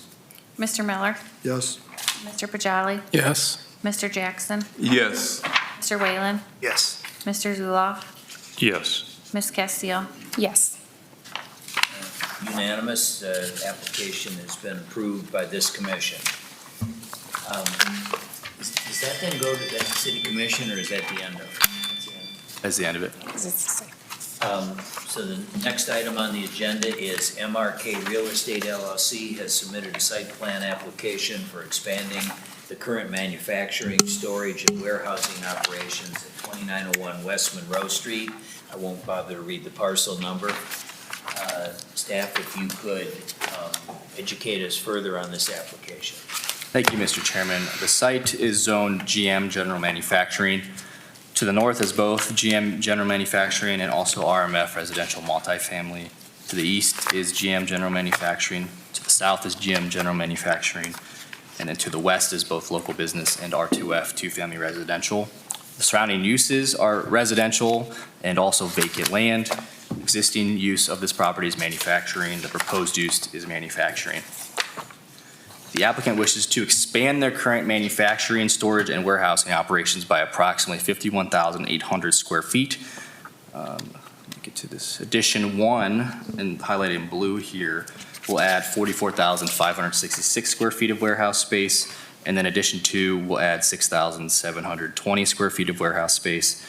A: Mr. Miller?
B: Yes.
A: Mr. Pajali?
E: Yes.
A: Mr. Jackson?
K: Yes.
A: Mr. Whalen?
I: Yes.
A: Mr. Zuloff?
G: Yes.
A: Ms. Castile?
L: Yes.
C: Unanimous, application has been approved by this commission. Does that then go to that city commission, or is that the end of it?
F: That's the end of it.
C: So the next item on the agenda is MRK Real Estate LLC has submitted a site plan application for expanding the current manufacturing, storage, and warehousing operations at 2901 West Monroe Street. I won't bother to read the parcel number. Staff, if you could educate us further on this application.
F: Thank you, Mr. Chairman. The site is zoned GM General Manufacturing. To the north is both GM General Manufacturing and also RMF Residential Multifamily. To the east is GM General Manufacturing. To the south is GM General Manufacturing. And then to the west is both local business and R2F, two-family residential. The surrounding uses are residential and also vacant land. Existing use of this property is manufacturing. The proposed use is manufacturing. The applicant wishes to expand their current manufacturing, storage, and warehousing operations by approximately 51,800 square feet. Let me get to this. Addition 1, and highlighted in blue here, will add 44,566 square feet of warehouse space, and then addition 2 will add 6,720 square feet of warehouse space.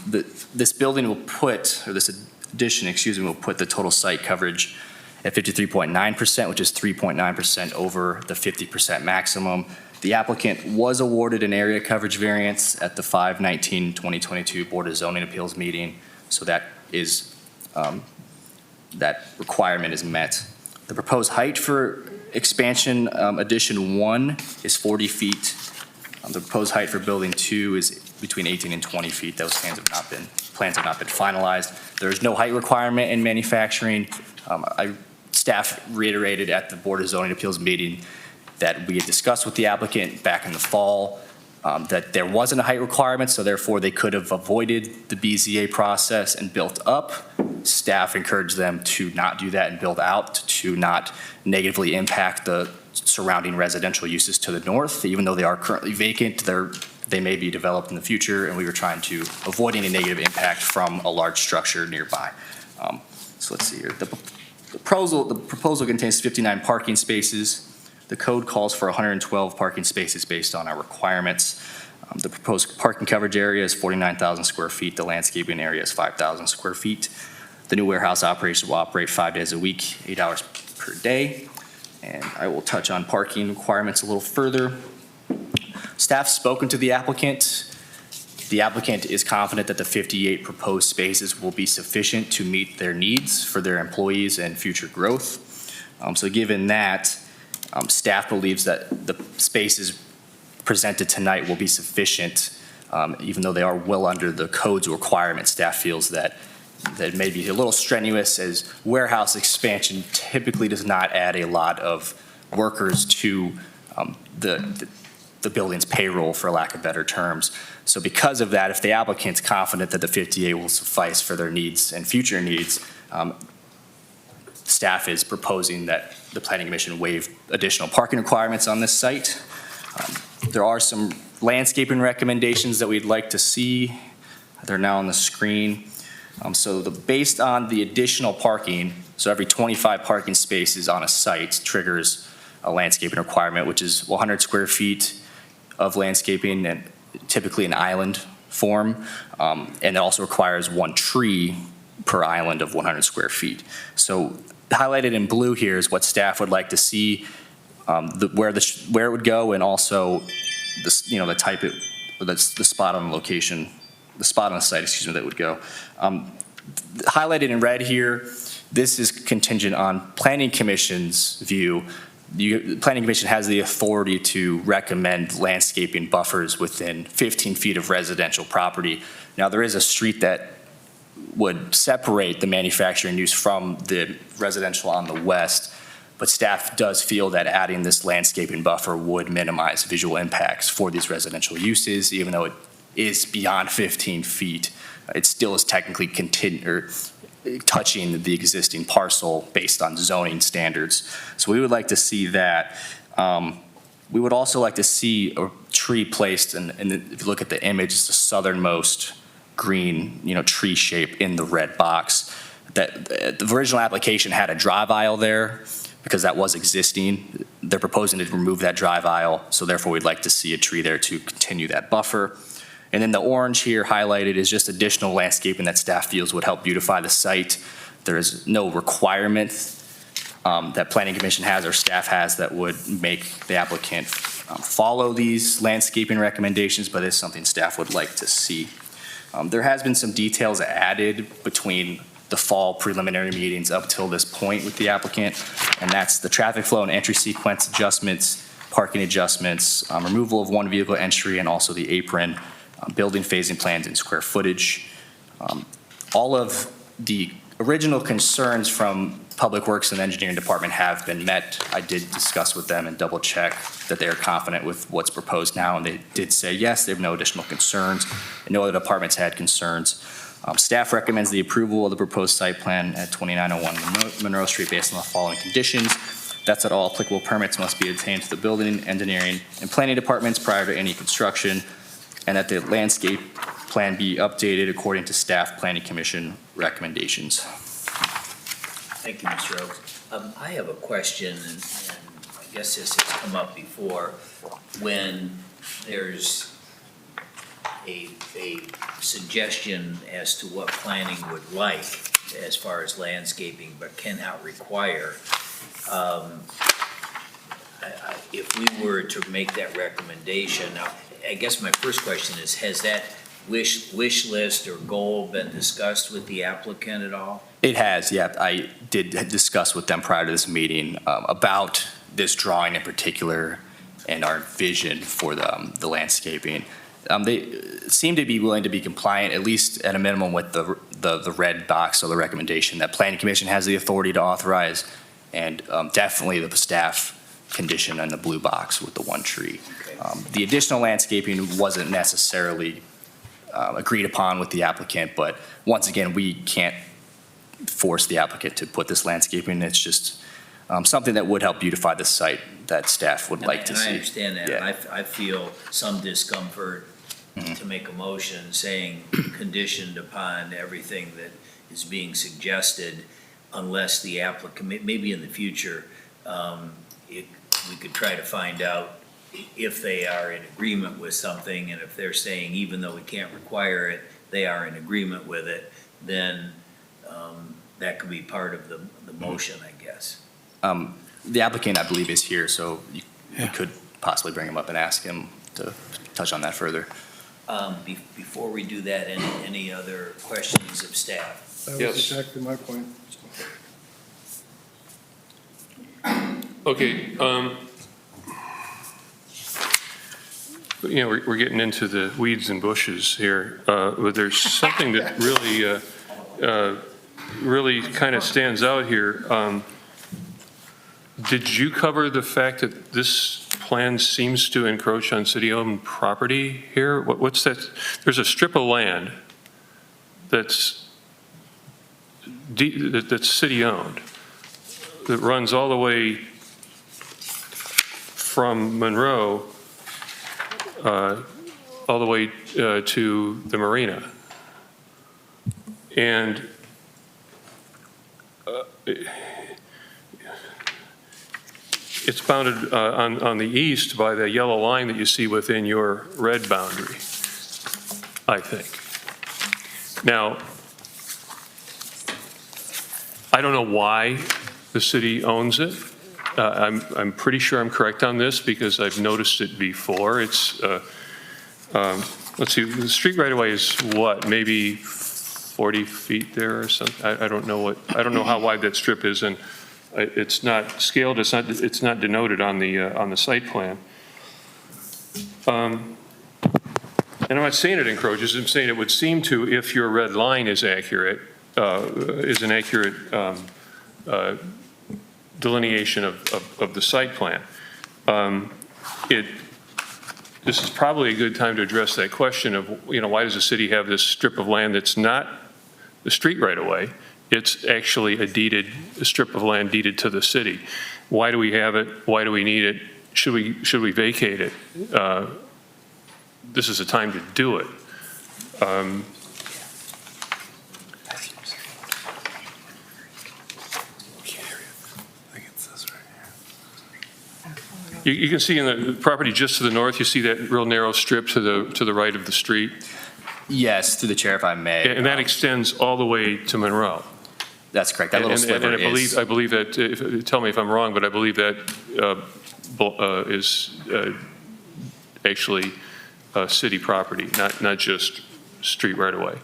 F: This building will put, or this addition, excuse me, will put the total site coverage at 53.9%, which is 3.9% over the 50% maximum. The applicant was awarded an area coverage variance at the 5/19/2022 Board of Zoning Appeals meeting, so that is that requirement is met. The proposed height for expansion addition 1 is 40 feet. The proposed height for building 2 is between 18 and 20 feet. Those plans have not been finalized. There is no height requirement in manufacturing. Staff reiterated at the Board of Zoning Appeals meeting that we had discussed with the applicant back in the fall that there wasn't a height requirement, so therefore they could have avoided the BZA process and built up. Staff encouraged them to not do that and build out, to not negatively impact the surrounding residential uses to the north. Even though they are currently vacant, they're they may be developed in the future, and we were trying to avoid any negative impact from a large structure nearby. So let's see here. The proposal contains 59 parking spaces. The code calls for 112 parking spaces based on our requirements. The proposed parking coverage area is 49,000 square feet. The landscaping area is 5,000 square feet. The new warehouse operation will operate 5 days a week, 8 hours per day. And I will touch on parking requirements a little further. Staff's spoken to the applicant. The applicant is confident that the 58 proposed spaces will be sufficient to meet their needs for their employees and future growth. So given that, staff believes that the spaces presented tonight will be sufficient, even though they are well under the code's requirements. Staff feels that may be a little strenuous, as warehouse expansion typically does not add a lot of workers to the building's payroll, for lack of better terms. So because of that, if the applicant's confident that the 58 will suffice for their needs and future needs, staff is proposing that the Planning Commission waive additional parking requirements on this site. There are some landscaping recommendations that we'd like to see. They're now on the screen. Based on the additional parking, so every 25 parking spaces on a site triggers a landscaping requirement, which is 100 square feet of landscaping, and typically an island form. And it also requires 1 tree per island of 100 square feet. So highlighted in blue here is what staff would like to see, where it would go, and also the spot on the location, the spot on the site, excuse me, that would go. Highlighted in red here, this is contingent on Planning Commission's view. The Planning Commission has the authority to recommend landscaping buffers within 15 feet of residential property. Now, there is a street that would separate the manufacturing use from the residential on the west, but staff does feel that adding this landscaping buffer would minimize visual impacts for these residential uses. Even though it is beyond 15 feet, it still is technically touching the existing parcel based on zoning standards. So we would like to see that. We would also like to see a tree placed, and if you look at the image, it's the southernmost green, tree shape in the red box. That the original application had a drive aisle there because that was existing. They're proposing to remove that drive aisle, so therefore we'd like to see a tree there to continue that buffer. And then the orange here highlighted is just additional landscaping that staff feels would help beautify the site. There is no requirement that Planning Commission has or staff has that would make the applicant follow these landscaping recommendations, but it's something staff would like to see. There has been some details added between the fall preliminary meetings up till this point with the applicant, and that's the traffic flow and entry sequence adjustments, parking adjustments, removal of 1 vehicle entry, and also the apron, building phasing plans and square footage. All of the original concerns from Public Works and Engineering Department have been met. I did discuss with them and double check that they are confident with what's proposed now, and they did say yes, they have no additional concerns, and no other departments had concerns. Staff recommends the approval of the proposed site plan at 2901 Monroe Street based on the following conditions. That's that all applicable permits must be obtained to the building, engineering, and planning departments prior to any construction, and that the landscape plan be updated according to staff Planning Commission recommendations.
C: Thank you, Mr. Oaks. I have a question, and I guess this has come up before. When there's a suggestion as to what planning would like as far as landscaping, but cannot require, if we were to make that recommendation, now, I guess my first question is, has that wish list or goal been discussed with the applicant at all?
F: It has, yeah. I did discuss with them prior to this meeting about this drawing in particular and our vision for the landscaping. They seem to be willing to be compliant, at least at a minimum, with the red box, or the recommendation that Planning Commission has the authority to authorize, and definitely the staff condition on the blue box with the 1 tree.
C: Okay.
F: The additional landscaping wasn't necessarily agreed upon with the applicant, but once again, we can't force the applicant to put this landscaping. It's just something that would help beautify the site that staff would like to see.
C: And I understand that.
F: Yeah.
C: I feel some discomfort to make a motion saying conditioned upon everything that is being suggested, unless the applicant, maybe in the future, we could try to find out if they are in agreement with something, and if they're saying, even though we can't require it, they are in agreement with it, then that could be part of the motion, I guess.
F: The applicant, I believe, is here, so you could possibly bring him up and ask him to touch on that further.
C: Before we do that, any other questions of staff?
B: That was
G: Yes.
B: exactly my point.
G: Okay, we're getting into the weeds and bushes here, but there's something that really kind of stands out here. Did you cover the fact that this plan seems to encroach on city-owned property here? What's that? There's a strip of land that's city-owned, that runs all the way from Monroe all the way to the marina. And it's bounded on the east by the yellow line that you see within your red boundary, I think. Now, I don't know why the city owns it. I'm pretty sure I'm correct on this because I've noticed it before. It's, let's see, the street right away is what, maybe 40 feet there or something? I don't know how wide that strip is, and it's not scaled, it's not denoted on the site plan. And I'm not saying it encroaches, I'm saying it would seem to, if your red line is accurate, is an accurate delineation of the site plan. This is probably a good time to address that question of, why does the city have this strip of land that's not the street right away? It's actually a strip of land deeded to the city. Why do we have it? Why do we need it? Should we vacate it? This is the time to do it. You can see in the property just to the north, you see that real narrow strip to the right of the street?
F: Yes, through the chair, if I may.
G: And that extends all the way to Monroe.
F: That's correct. That little sliver is.
G: I believe that, tell me if I'm wrong, but I believe that is actually city property, not just street right away.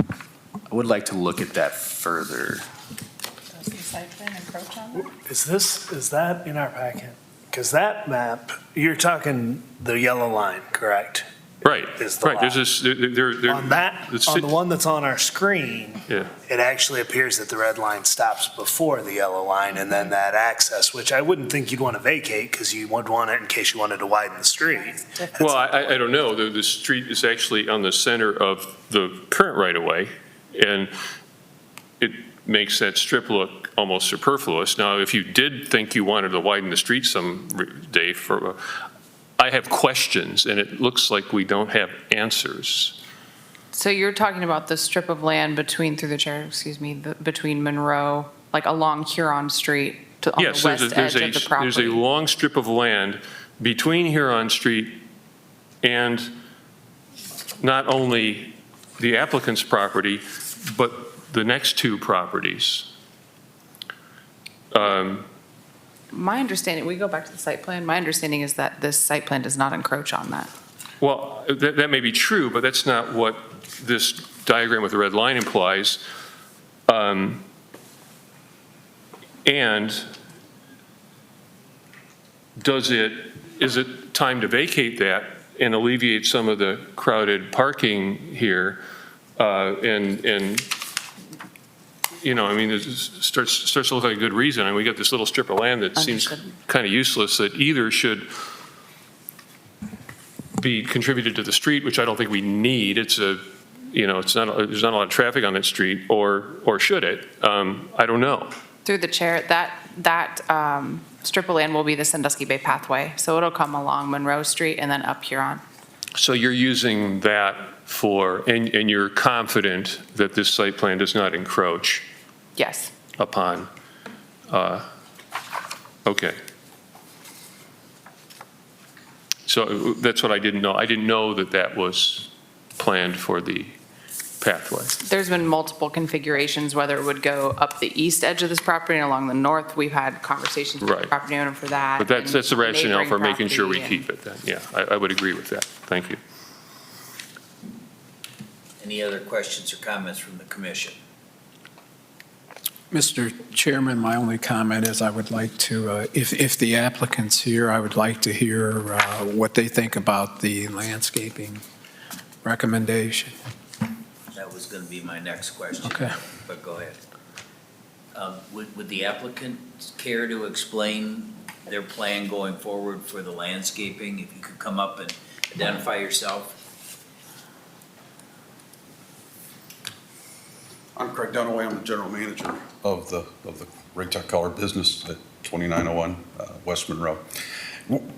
F: I would like to look at that further.
H: Does the site plan encroach on that?
I: Is that in our packet? Because that map, you're talking the yellow line, correct?
G: Right,
I: Is the
G: right. There's
I: lot.
G: this,
I: On that, on the one that's on our screen,
G: yeah.
I: it actually appears that the red line stops before the yellow line, and then that access, which I wouldn't think you'd want to vacate because you would want it in case you wanted to widen the street.
G: Well, I don't know. The street is actually on the center of the current right-of-way, and it makes that strip look almost superfluous. Now, if you did think you wanted to widen the street someday, I have questions, and it looks like we don't have answers.
H: So you're talking about the strip of land between Monroe, like along Huron Street on the
G: Yes,
H: west edge of the property?
G: there's a long strip of land between Huron Street and not only the applicant's property, but the next two properties.
H: My understanding, we go back to the site plan, my understanding is that this site plan does not encroach on that.
G: Well, that may be true, but that's not what this diagram with the red line implies. And is it time to vacate that and alleviate some of the crowded parking here? It starts to look like a good reason. We got this little strip of land that seems kind of useless that either should be contributed to the street, which I don't think we need. There's not a lot of traffic on that street, or should it? I don't know.
H: Through the chair, that strip of land will be the Sandusky Bay pathway. So it'll come along Monroe Street and then up Huron.
G: So you're using that for, and you're confident that this site plan does not encroach
H: Yes.
G: upon, okay. So that's what I didn't know. I didn't know that that was planned for the pathway.
H: There's been multiple configurations, whether it would go up the east edge of this property and along the north. We've had conversations with the
G: Right.
H: property owner for that.
G: But that's the
H: and
G: rationale for
H: neighboring
G: making sure we
H: property
G: keep it then. Yeah, I would agree with that. Thank you.
C: Any other questions or comments from the commission?
E: Mr. Chairman, my only comment is I would like to, if the applicant's here, I would like to hear what they think about the landscaping recommendation.
C: That was going to be my next question.
E: Okay.
C: But go ahead. Would the applicant care to explain their plan going forward for the landscaping? If you could come up and identify yourself.
N: I'm Craig Dunaway. I'm the general manager of the Rig Color business at 2901 West Monroe.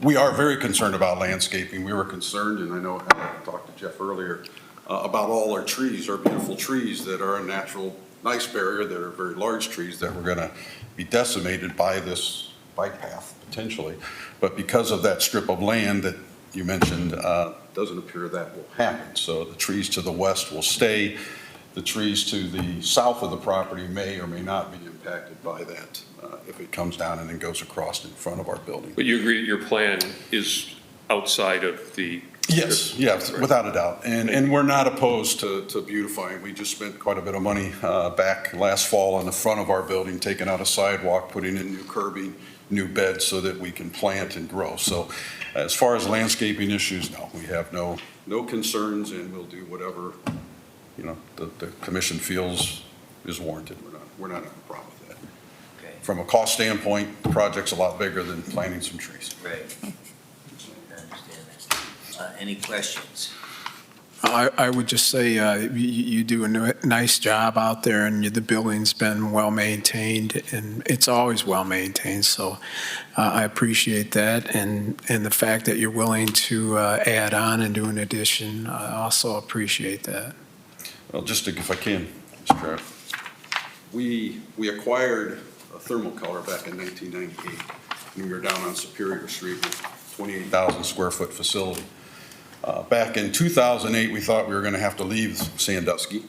N: We are very concerned about landscaping. We were concerned, and I know I talked to Jeff earlier, about all our trees, our beautiful trees that are a natural, nice barrier, that are very large trees that were going to be decimated by this bike path potentially. But because of that strip of land that you mentioned, doesn't appear that will happen. So the trees to the west will stay. The trees to the south of the property may or may not be impacted by that if it comes down and then goes across in front of our building.
G: But you agree that your plan is outside of the...
N: Yes, yes, without a doubt. And we're not opposed to beautifying. We just spent quite a bit of money back last fall on the front of our building, taking out a sidewalk, putting in new curbing, new beds so that we can plant and grow. So as far as landscaping issues, no, we have no concerns, and we'll do whatever the commission feels is warranted. We're not having a problem with that.
C: Okay.
N: From a cost standpoint, the project's a lot bigger than planting some trees.
C: Right. I understand that. Any questions?
E: I would just say you do a nice job out there, and the building's been well-maintained, and it's always well-maintained, so I appreciate that, and the fact that you're willing to add on and do an addition, I also appreciate that.
N: Well, if I can, Mr. Chair, we acquired a thermal color back in 1998, when we were down on Superior Street with 28,000 square foot facility. Back in 2008, we thought we were going to have to leave Sandusky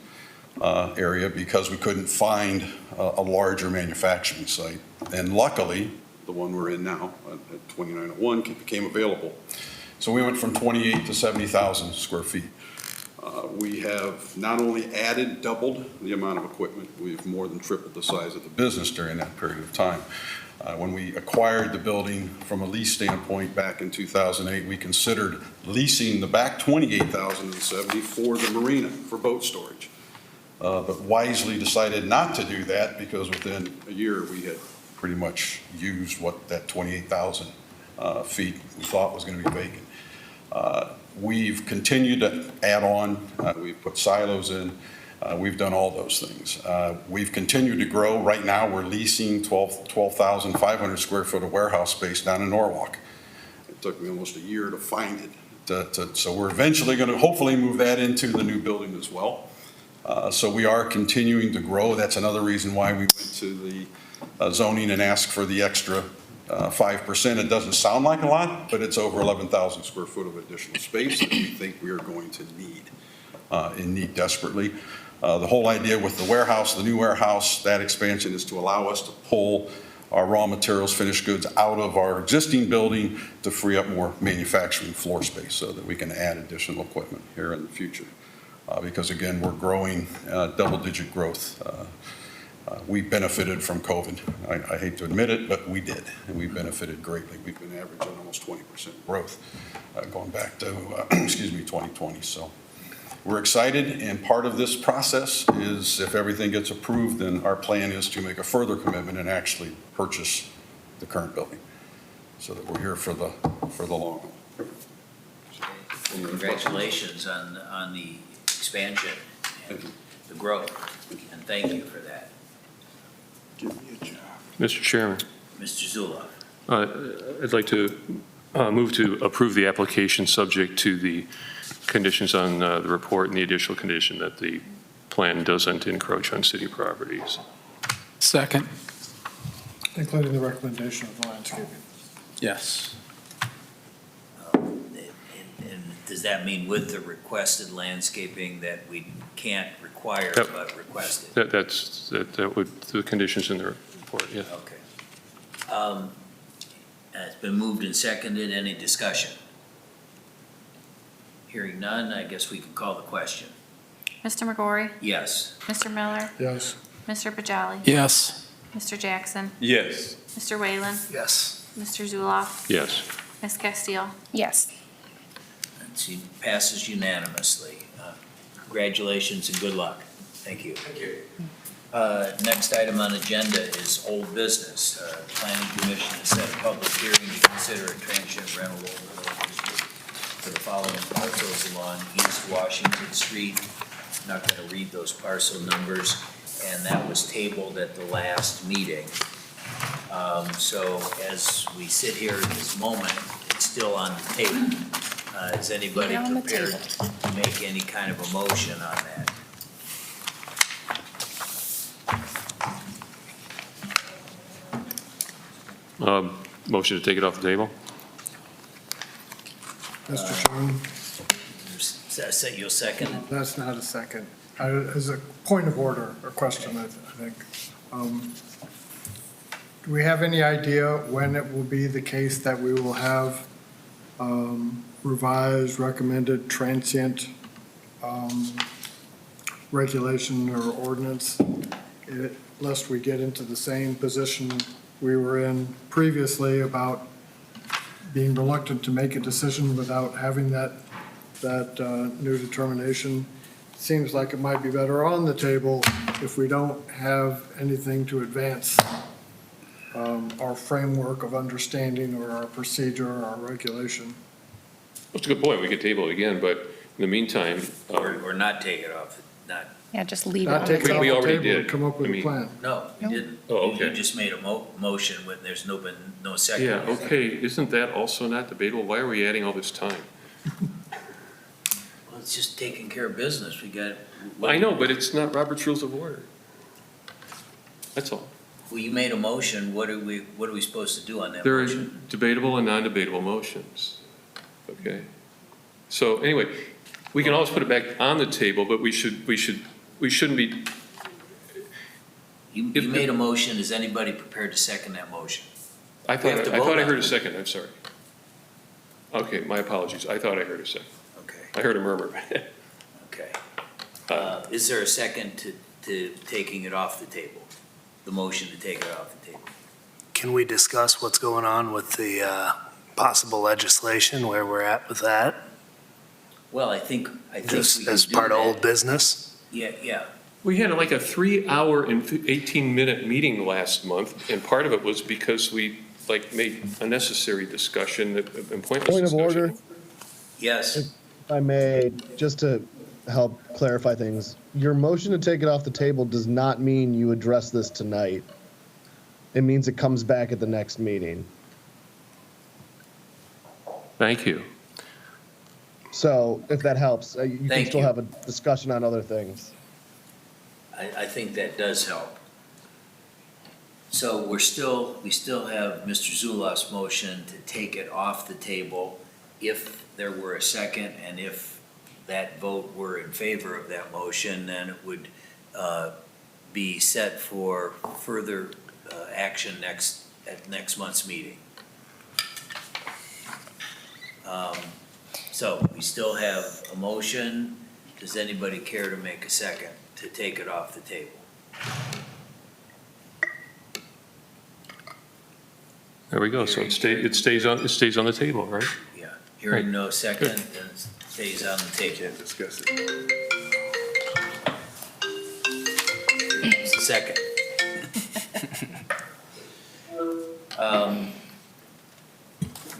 N: area because we couldn't find a larger manufacturing site. And luckily, the one we're in now at 2901 became available. So we went from 28 to 70,000 square feet. We have not only doubled the amount of equipment, we've more than tripled the size of the business during that period of time. When we acquired the building from a lease standpoint back in 2008, we considered leasing the back 28,070 for the marina for boat storage. But wisely decided not to do that because within a year we had pretty much used what that 28,000 feet we thought was going to be vacant. We've continued to add on. We've put silos in. We've done all those things. We've continued to grow. Right now, we're leasing 12,500 square foot of warehouse space down in Norwalk. It took me almost a year to find it. So we're eventually going to hopefully move that into the new building as well. So we are continuing to grow. That's another reason why we went to the zoning and asked for the extra 5%. It doesn't sound like a lot, but it's over 11,000 square foot of additional space that we think we are going to need desperately. The whole idea with the warehouse, the new warehouse, that expansion is to allow us to pull our raw materials, finished goods out of our existing building to free up more manufacturing floor space so that we can add additional equipment here in the future. Because again, we're growing double-digit growth. We benefited from COVID. I hate to admit it, but we did, and we benefited greatly. We've been averaging almost 20% growth going back to, 2020. So we're excited, and part of this process is if everything gets approved, then our plan is to make a further commitment and actually purchase the current building so that we're here for the long haul.
C: Congratulations on the expansion and the growth, and thank you for that.
G: Mr. Chairman,
C: Mr. Zuloff.
G: I'd like to move to approve the application subject to the conditions on the report and the additional condition that the plan doesn't encroach on city properties.
E: Second.
B: Including the recommendation of the landscaping.
E: Yes.
C: And does that mean with the requested landscaping that we can't require
G: Yep.
C: but requested?
G: That would, the conditions in the report, yeah.
C: Okay. It's been moved and seconded. Any discussion? Hearing none, I guess we can call the question.
A: Mr. McGorry?
C: Yes.
A: Mr. Miller?
B: Yes.
A: Mr. Bajali?
E: Yes.
A: Mr. Jackson?
K: Yes.
A: Mr. Whalen?
I: Yes.
A: Mr. Zuloff?
G: Yes.
A: Ms. Castile?
L: Yes.
C: And she passes unanimously. Congratulations and good luck. Thank you.
K: Thank you.
C: Next item on agenda is old business. Planning Commission has set a public hearing to consider a transient rental overlay district for the following parcels along East Washington Street. I'm not going to read those parcel numbers, and that was tabled at the last meeting. So as we sit here at this moment, it's still on the table. Is anybody
L: Yeah, on the
C: prepared
L: table.
C: to make any kind of a motion on that?
G: Motion to take it off the table?
B: Mr. Chairman,
C: You'll second it?
B: that's not a second. As a point of order, or question, I think. Do we have any idea when it will be the case that we will have revised, recommended transient regulation or ordinance, lest we get into the same position we were in previously about being reluctant to make a decision without having that new determination? Seems like it might be better on the table if we don't have anything to advance our framework of understanding or our procedure or our regulation.
G: That's a good point. We could table it again, but in the meantime,
C: Or not take it off, not,
L: Yeah, just leave it
B: Not
L: on the
B: take it
L: table.
B: off
G: We
B: the
G: already
B: table and
G: did.
B: come up with
G: I
B: a
G: mean-
B: plan.
C: no, you
L: No.
C: didn't.
G: Oh, okay.
C: You just made a motion when there's been no second.
G: yeah, okay, isn't that also not debatable? Why are we adding all this time?
C: Well, it's just taking care of business. We got.
G: I know, but it's not Robert's Rules of Order. That's all.
C: Well, you made a motion. What are we supposed to do on that
G: There are
C: motion?
G: debatable and non-debatable motions, okay? So anyway, we can always put it back on the table, but we shouldn't be,
C: You made a motion. Is anybody prepared to second that motion?
G: I
C: We have
G: thought
C: to
G: I
C: vote on
G: heard a
C: it.
G: second, I'm sorry. Okay, my apologies, I thought I heard a second.
C: Okay,
G: I heard a murmur.
C: okay. Is there a second to taking it off the table? The motion to take it off the table?
I: Can we discuss what's going on with the possible legislation, where we're at with that?
C: Well, I think
I: Just
C: we can
I: as
C: do
I: part of
C: that.
I: old business?
C: Yeah.
G: We had like a 3-hour and 18-minute meeting last month, and part of it was because we made unnecessary discussion, and pointless
D: Point of
G: discussion.
D: order,
C: Yes.
D: if I may, just to help clarify things, your motion to take it off the table does not mean you address this tonight. It means it comes back at the next meeting.
G: Thank you.
D: So if that helps, you can
C: Thank
D: still
C: you.
D: have a discussion on other things.
C: I think that does help. So we still have Mr. Zuloff's motion to take it off the table if there were a second, and if that vote were in favor of that motion, then it would be set for further action at next month's meeting. So we still have a motion. Does anybody care to make a second to take it off the table?
G: There we go, so it stays on the table, right?
C: Yeah. Hearing no second, then it stays on the table.
K: Can't discuss it.
C: Second.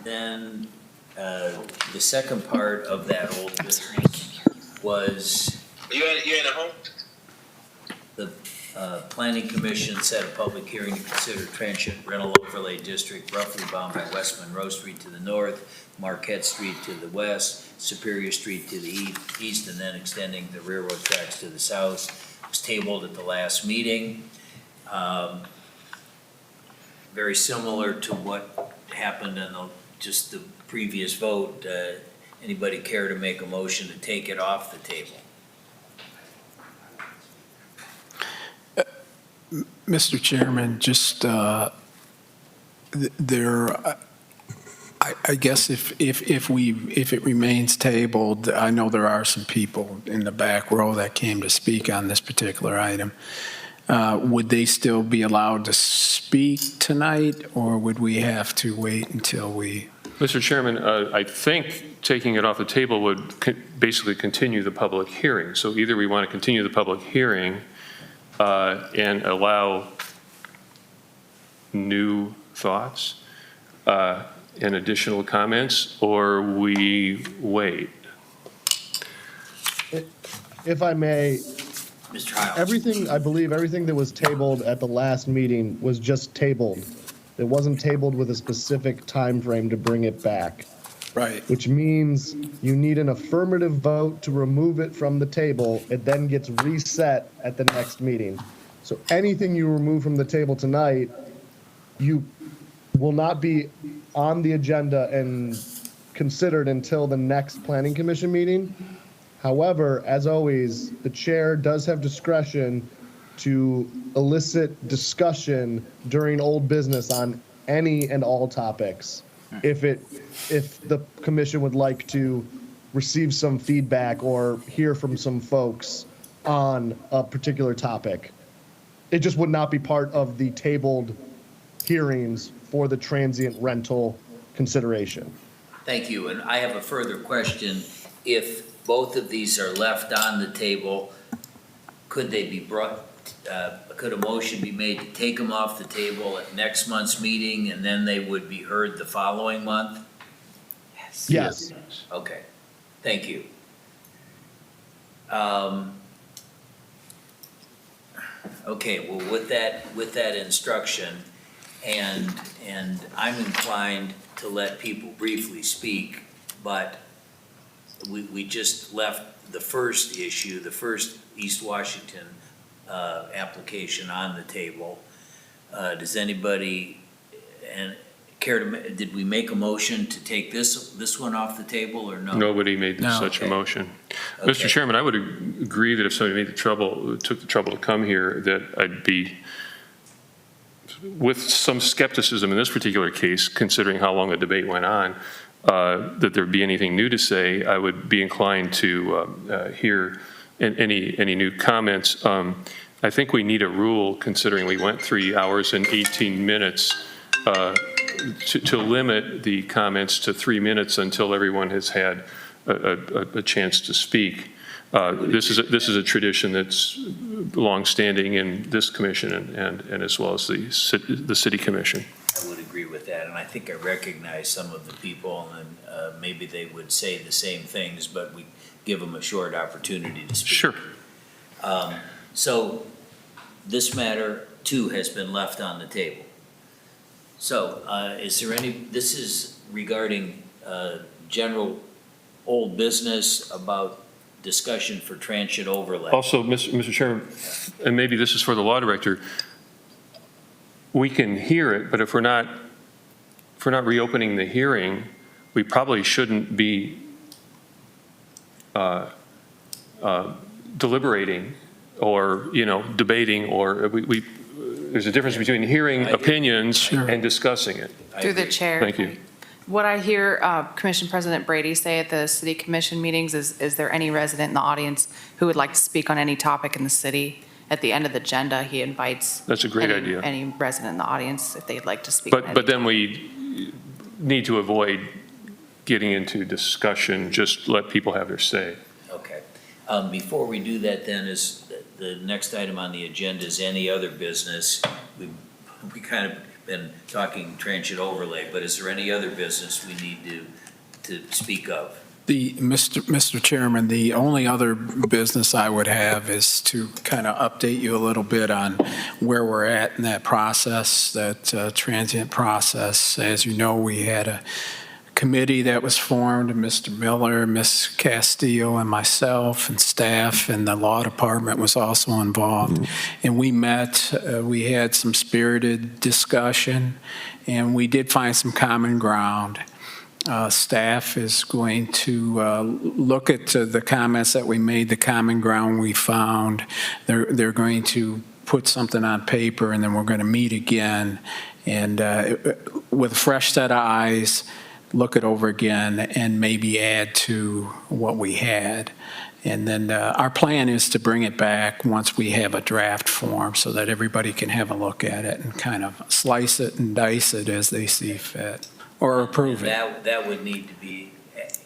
C: Then, the second part of that old business was
O: You ain't at home?
C: Planning Commission set a public hearing to consider transient rental overlay district roughly bound by West Monroe Street to the north, Marquette Street to the west, Superior Street to the east, and then extending the railroad tracks to the south. It was tabled at the last meeting. Very similar to what happened in just the previous vote. Anybody care to make a motion to take it off the table?
E: Mr. Chairman, just I guess if it remains tabled, I know there are some people in the back row that came to speak on this particular item. Would they still be allowed to speak tonight, or would we have to wait until we?
G: Mr. Chairman, I think taking it off the table would basically continue the public hearing. So either we want to continue the public hearing and allow new thoughts and additional comments, or we wait.
D: If I may,
C: Mr. Hiles.
D: everything that was tabled at the last meeting was just tabled. It wasn't tabled with a specific time frame to bring it back.
E: Right.
D: Which means you need an affirmative vote to remove it from the table. It then gets reset at the next meeting. So anything you remove from the table tonight, you will not be on the agenda and considered until the next Planning Commission meeting. However, as always, the chair does have discretion to elicit discussion during old business on any and all topics. If the commission would like to receive some feedback or hear from some folks on a particular topic. It just would not be part of the tabled hearings for the transient rental consideration.
C: Thank you, and I have a further question. If both of these are left on the table, could they be brought, could a motion be made to take them off the table at next month's meeting, and then they would be heard the following month?
D: Yes.
C: Okay, thank you. Okay, well, with that instruction, and I'm inclined to let people briefly speak, but we just left the first issue, the first East Washington application on the table. Does anybody care to, did we make a motion to take this one off the table, or no?
G: Nobody made such a motion.
C: Okay.
G: Mr. Chairman, I would agree that if somebody took the trouble to come here, that I'd be, with some skepticism in this particular case, considering how long the debate went on, that there'd be anything new to say. I would be inclined to hear any new comments. I think we need a rule, considering we went 3 hours and 18 minutes, to limit the comments to 3 minutes until everyone has had a chance to speak. This is a tradition that's longstanding in this commission and as well as the city commission.
C: I would agree with that, and I think I recognize some of the people, and maybe they would say the same things, but we give them a short opportunity to speak.
G: Sure.
C: So this matter, too, has been left on the table. So is there this is regarding general old business about discussion for transient overlay.
G: Also, Mr. Chairman, and maybe this is for the law director, we can hear it, but if we're not reopening the hearing, we probably shouldn't be deliberating or, debating, or there's a difference between hearing opinions and discussing it.
H: Through the chair.
G: Thank you.
H: What I hear Commission President Brady say at the city commission meetings is there any resident in the audience who would like to speak on any topic in the city? At the end of the agenda, he invites.
G: That's a great idea.
H: Any resident in the audience if they'd like to speak.
G: But then we need to avoid getting into discussion, just let people have their say.
C: Okay. Before we do that, then, is the next item on the agenda is any other business. We kind of been talking transient overlay, but is there any other business we need to speak of?
E: Mr. Chairman, the only other business I would have is to kind of update you a little bit on where we're at in that process, that transient process. As you know, we had a committee that was formed, Mr. Miller, Ms. Castillo, and myself, and staff, and the law department was also involved. And we met, we had some spirited discussion, and we did find some common ground. Staff is going to look at the comments that we made, the common ground we found. They're going to put something on paper, and then we're going to meet again, and with a fresh set of eyes, look it over again, and maybe add to what we had. And then our plan is to bring it back once we have a draft form so that everybody can have a look at it and kind of slice it and dice it as they see fit. Or approve it.
C: That would need to be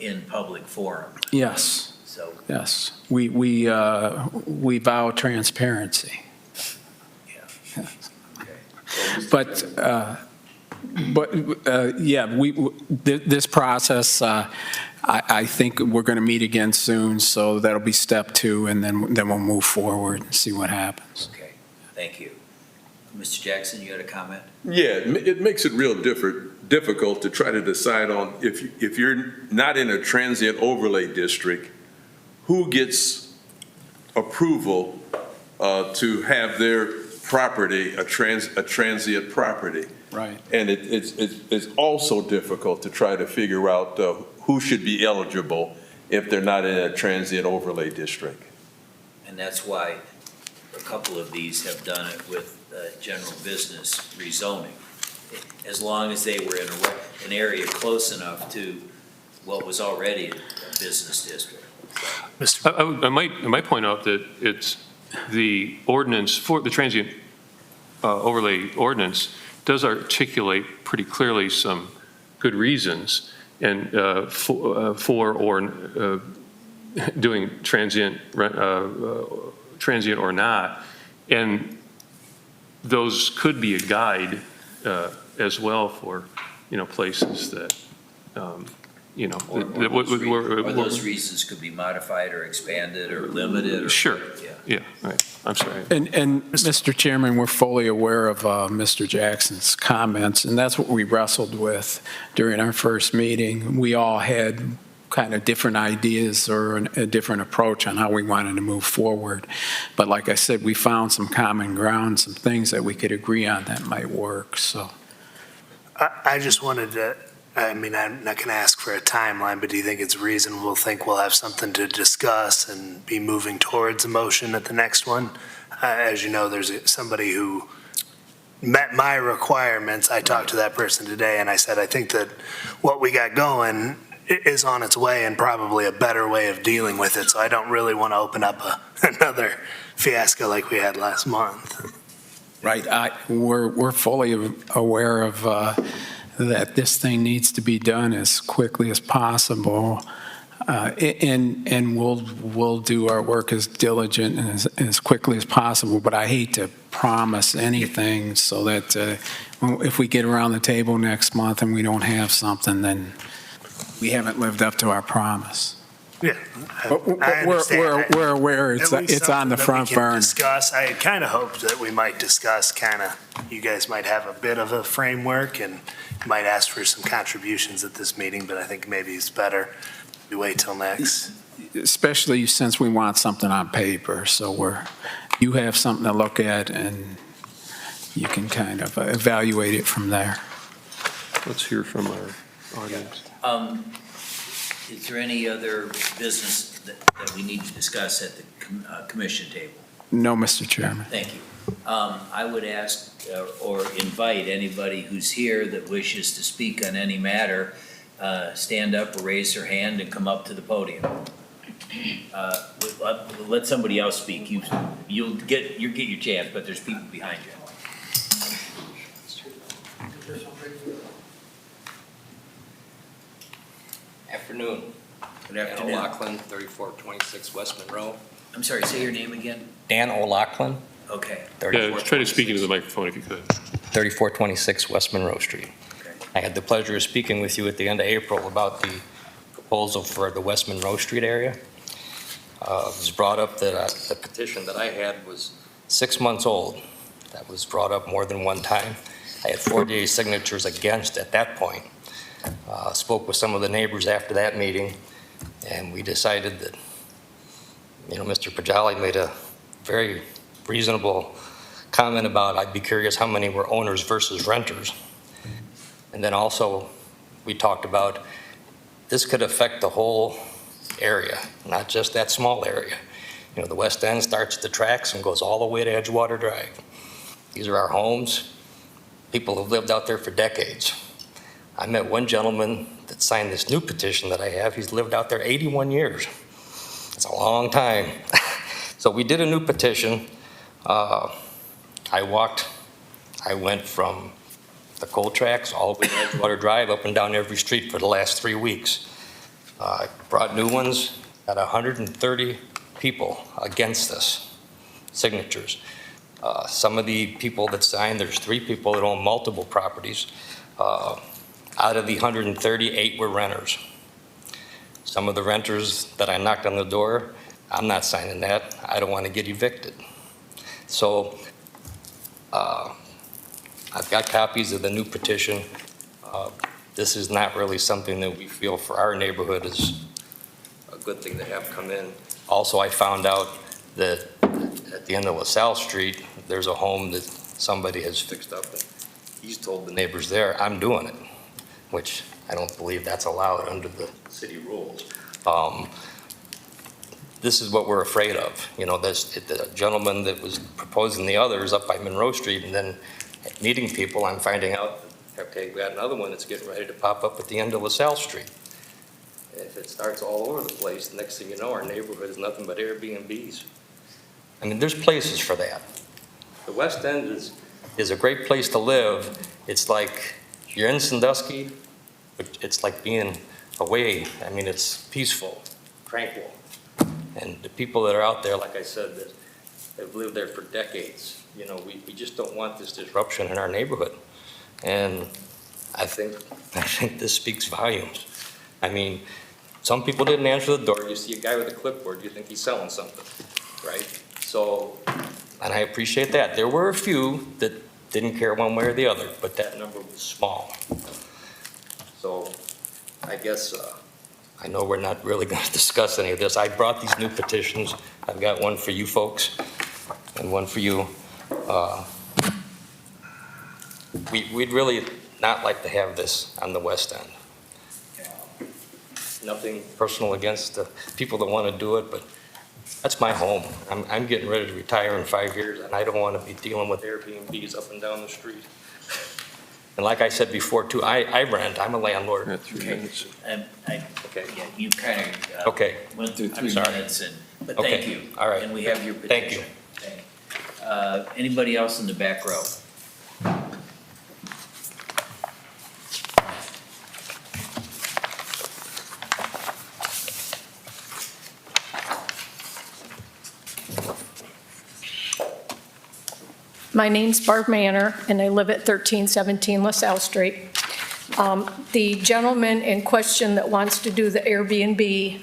C: in public forum.
E: Yes.
C: So.
E: Yes. We vow transparency.
C: Yeah.
E: Okay. Yeah, this process, I think we're going to meet again soon, so that'll be step 2, and then we'll move forward and see what happens.
C: Okay. Thank you. Mr. Jackson, you had a comment?
K: Yeah, it makes it real difficult to try to decide on if you're not in a transient overlay district, who gets approval to have their property a transient property.
E: Right.
K: And it's also difficult to try to figure out who should be eligible if they're not in a transient overlay district.
C: And that's why a couple of these have done it with general business rezoning, as long as they were in an area close enough to what was already a business district.
G: I might point out that it's the ordinance for the transient overlay ordinance does articulate pretty clearly some good reasons and for or doing transient or not, and those could be a guide as well for places that
C: Or those reasons could be modified or expanded or limited. Or,
G: sure.
C: Yeah.
G: Yeah. Right. I'm sorry.
E: And Mr. Chairman, we're fully aware of Mr. Jackson's comments, and that's what we wrestled with during our first meeting. We all had kind of different ideas or a different approach on how we wanted to move forward. But like I said, we found some common ground, some things that we could agree on that might work. So
I: I just wanted to, I'm not going to ask for a timeline, but do you think it's reasonable to think we'll have something to discuss and be moving towards a motion at the next one? As you know, there's somebody who met my requirements. I talked to that person today, and I said, I think that what we got going is on its way and probably a better way of dealing with it. So I don't really want to open up another fiasco like we had last month.
E: right, we're fully aware of that this thing needs to be done as quickly as possible, and we'll do our work as diligent and as quickly as possible. But I hate to promise anything so that if we get around the table next month and we don't have something, then we haven't lived up to our promise.
I: Yeah,
E: But we're aware it's on the front burner.
I: Discuss. I kind of hoped that we might discuss you guys might have a bit of a framework and might ask for some contributions at this meeting, but I think maybe it's better we wait till next.
E: Especially since we want something on paper, so you have something to look at and you can kind of evaluate it from there.
G: Let's hear from our audience.
C: Is there any other business that we need to discuss at the commission table?
E: No, Mr. Chairman.
C: Thank you. I would ask or invite anybody who's here that wishes to speak on any matter, stand up or raise their hand and come up to the podium. Let somebody else speak. You'll get your chance, but there's people behind you.
O: Afternoon.
C: Good afternoon.
O: Dan O'Loughlin, 3426 West Monroe.
C: I'm sorry, say your name again?
O: Dan O'Loughlin.
C: Okay.
G: Yeah, try to speak into the microphone if you could.
O: 3426 West Monroe Street.
C: Okay.
O: I had the pleasure of speaking with you at the end of April about the proposal for the West Monroe Street area. It was brought up that the petition that I had was 6 months old. That was brought up more than one time. I had 48 signatures against at that point. Spoke with some of the neighbors after that meeting, and we decided that, Mr. Pajali made a very reasonable comment about, I'd be curious how many were owners versus renters. And then also, we talked about this could affect the whole area, not just that small area. The West End starts at the tracks and goes all the way to Edgewater Drive. These are our homes. People have lived out there for decades. I met one gentleman that signed this new petition that I have. He's lived out there 81 years. It's a long time. So we did a new petition. I went from the coal tracks all the way to Edgewater Drive, up and down every street for the last 3 weeks. I brought new ones, got 130 people against this, signatures. Some of the people that signed, there's 3 people that own multiple properties. Out of the 138 were renters. Some of the renters that I knocked on the door, I'm not signing that. I don't want to get evicted. So I've got copies of the new petition. This is not really something that we feel for our neighborhood is a good thing to have come in. Also, I found out that at the end of LaSalle Street, there's a home that somebody has fixed up, and he's told the neighbors there, I'm doing it, which I don't believe that's allowed under the city rules. This is what we're afraid of. The gentleman that was proposing the others up by Monroe Street, and then meeting people, I'm finding out, okay, we got another one that's getting ready to pop up at the end of LaSalle Street. If it starts all over the place, the next thing you know, our neighborhood is nothing but Airbnbs. I mean, there's places for that. The West End is a great place to live. It's like, you're in Sandusky, but it's like being away. I mean, it's peaceful, tranquil. And the people that are out there, like I said, that have lived there for decades, we just don't want this disruption in our neighborhood. And I think this speaks volumes. I mean, some people didn't answer the door. You see a guy with a clipboard, you think he's selling something, right? So, and I appreciate that. There were a few that didn't care one way or the other, but that number was small. So I guess, I know we're not really going to discuss any of this. I brought these new petitions. I've got one for you folks and one for you. We'd really not like to have this on the West End. Nothing personal against the people that want to do it, but that's my home. I'm getting ready to retire in 5 years, and I don't want to be dealing with Airbnbs up and down the street. And like I said before, too, I rent. I'm a landlord.
C: Okay.
O: Okay.
C: Yeah, you kind of
O: Okay.
C: went through 3
O: sorry.
C: minutes, but
O: Okay.
C: thank you.
O: All right.
C: And we have your petition.
O: Thank you.
C: Anybody else in the back row?
P: My name's Barb Manor, and I live at 1317 LaSalle Street. The gentleman in question that wants to do the Airbnb,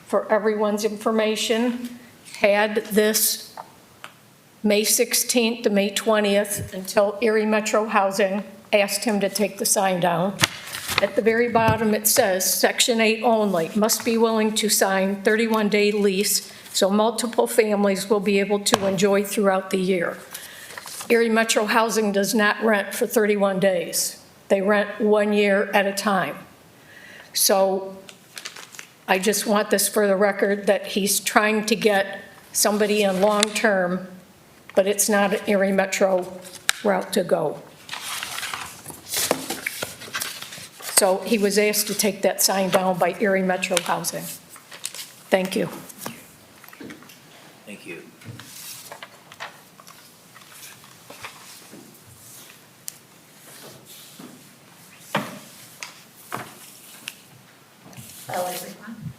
P: for everyone's information, had this May 16th to May 20th until Erie Metro Housing asked him to take the sign down. At the very bottom, it says, Section 8 only, must be willing to sign 31-day lease so multiple families will be able to enjoy throughout the year. Erie Metro Housing does not rent for 31 days. They rent 1 year at a time. So I just want this for the record that he's trying to get somebody in long-term, but it's not an Erie Metro route to go. So he was asked to take that sign down by Erie Metro Housing. Thank you.
C: Thank you.
Q: Hello, everyone.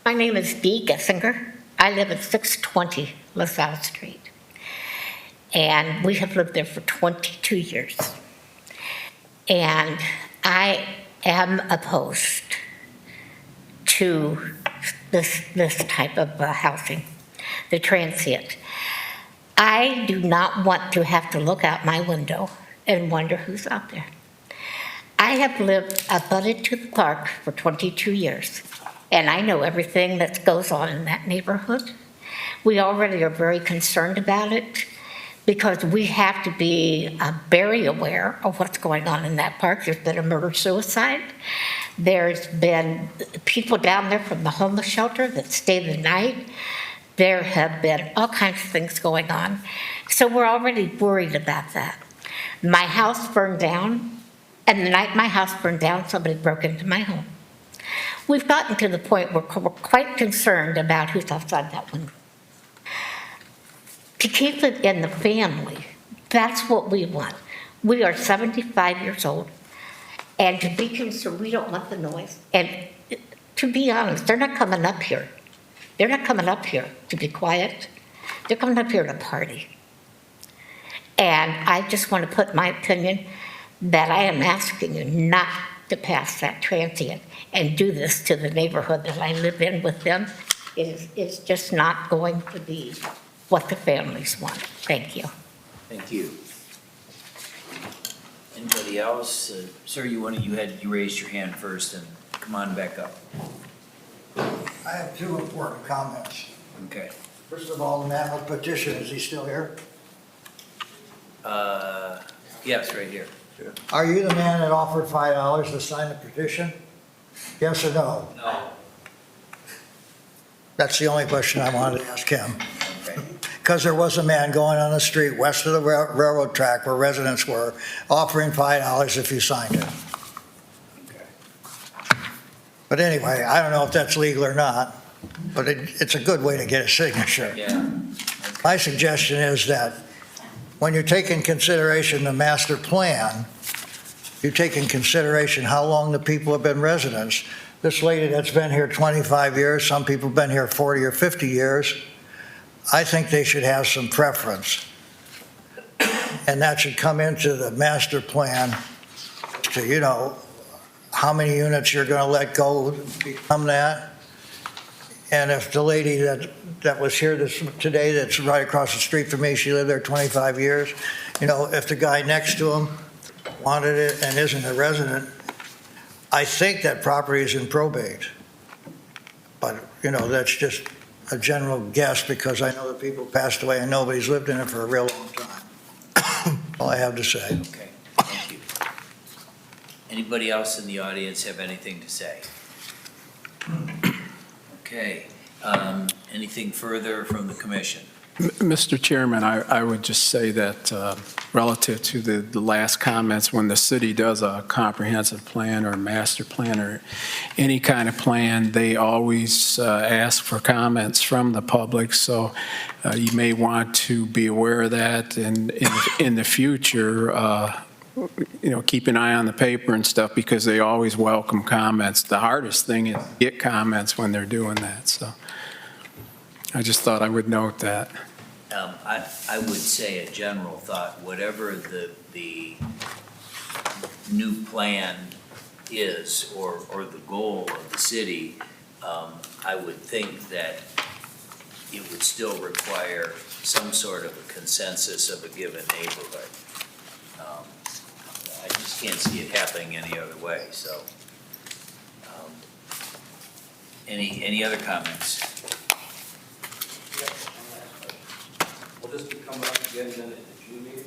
Q: My name is Dee Gessinger. I live at 620 LaSalle Street. And we have lived there for 22 years. And I am opposed to this type of housing, the transient. I do not want to have to look out my window and wonder who's out there. I have lived abutted to the park for 22 years, and I know everything that goes on in that neighborhood. We already are very concerned about it because we have to be very aware of what's going on in that park. There's been a murder-suicide. There's been people down there from the homeless shelter that stay the night. There have been all kinds of things going on. So we're already worried about that. My house burned down, and the night my house burned down, somebody broke into my home. We've gotten to the point where we're quite concerned about who's outside that window. To keep it in the family, that's what we want. We are 75 years old, and to be concerned, we don't want the noise. And to be honest, they're not coming up here. They're not coming up here to be quiet. They're coming up here to party. And I just want to put my opinion that I am asking you not to pass that transient and do this to the neighborhood that I live in with them. It's just not going to be what the families want. Thank you.
C: Thank you. Anybody else? Sir, you raised your hand first, and come on back up.
J: I have two important comments.
C: Okay.
J: First of all, the man with petition, is he still here?
C: Yes, right here.
J: Are you the man that offered $5 to sign the petition? Yes or no?
C: No.
J: That's the only question I wanted to ask him. Because there was a man going on the street west of the railroad track where residents were, offering $5 if you signed it. But anyway, I don't know if that's legal or not, but it's a good way to get a signature.
C: Yeah.
J: My suggestion is that when you take in consideration the master plan, you take in consideration how long the people have been residents. This lady that's been here 25 years, some people have been here 40 or 50 years, I think they should have some preference. And that should come into the master plan to, how many units you're going to let go become that. And if the lady that was here today, that's right across the street from me, she lived there 25 years, if the guy next to him wanted it and isn't a resident, I think that property is in probate. But, that's just a general guess because I know that people passed away and nobody's lived in it for a real long time. All I have to say.
C: Okay, thank you. Anybody else in the audience have anything to say? Okay, anything further from the commission?
E: Mr. Chairman, I would just say that relative to the last comments, when the city does a comprehensive plan or a master plan or any kind of plan, they always ask for comments from the public. So you may want to be aware of that, and in the future, keep an eye on the paper and stuff because they always welcome comments. The hardest thing is to get comments when they're doing that. So I just thought I would note that.
C: I would say a general thought, whatever the new plan is or the goal of the city, I would think that it would still require some sort of a consensus of a given neighborhood. I just can't see it happening any other way, so. Any other comments?
O: Will this be coming up again then at the June meeting?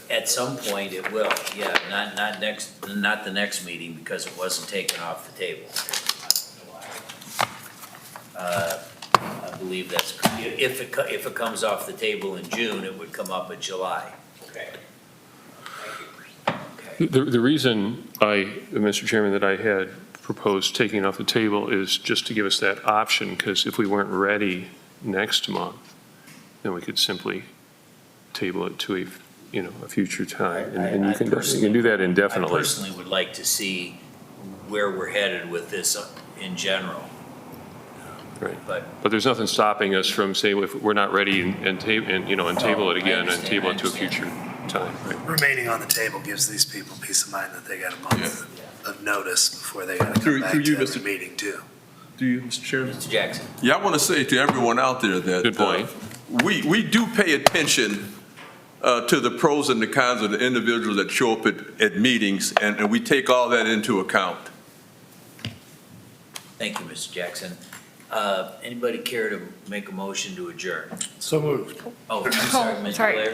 C: At some point it will, yeah, not the next meeting because it wasn't taken off the table. I believe that's, if it comes off the table in June, it would come up in July.
O: Okay.
G: The reason Mr. Chairman, that I had proposed taking it off the table is just to give us that option, because if we weren't ready next month, then we could simply table it to a future time, and you can do that indefinitely.
C: I personally would like to see where we're headed with this in general.
G: Right, but there's nothing stopping us from saying if we're not ready and table it again and table it to a future time. Right?
I: Remaining on the table gives these people peace of mind that they got a month of of notice before they got to
K: Through-
I: come back
K: through you,
I: to every
K: Mr.
I: meeting too.
K: Do you, Mr. Chairman?
C: Mr. Jackson?
K: Yeah, I want to say to everyone out there that.
G: Good point.
K: We do pay attention to the pros and the cons of the individuals that show up at meetings, and we take all that into account.
C: Thank you, Mr. Jackson. Anybody care to make a motion to adjourn?
B: So moved.
C: Oh, I'm sorry, Ms. Blair.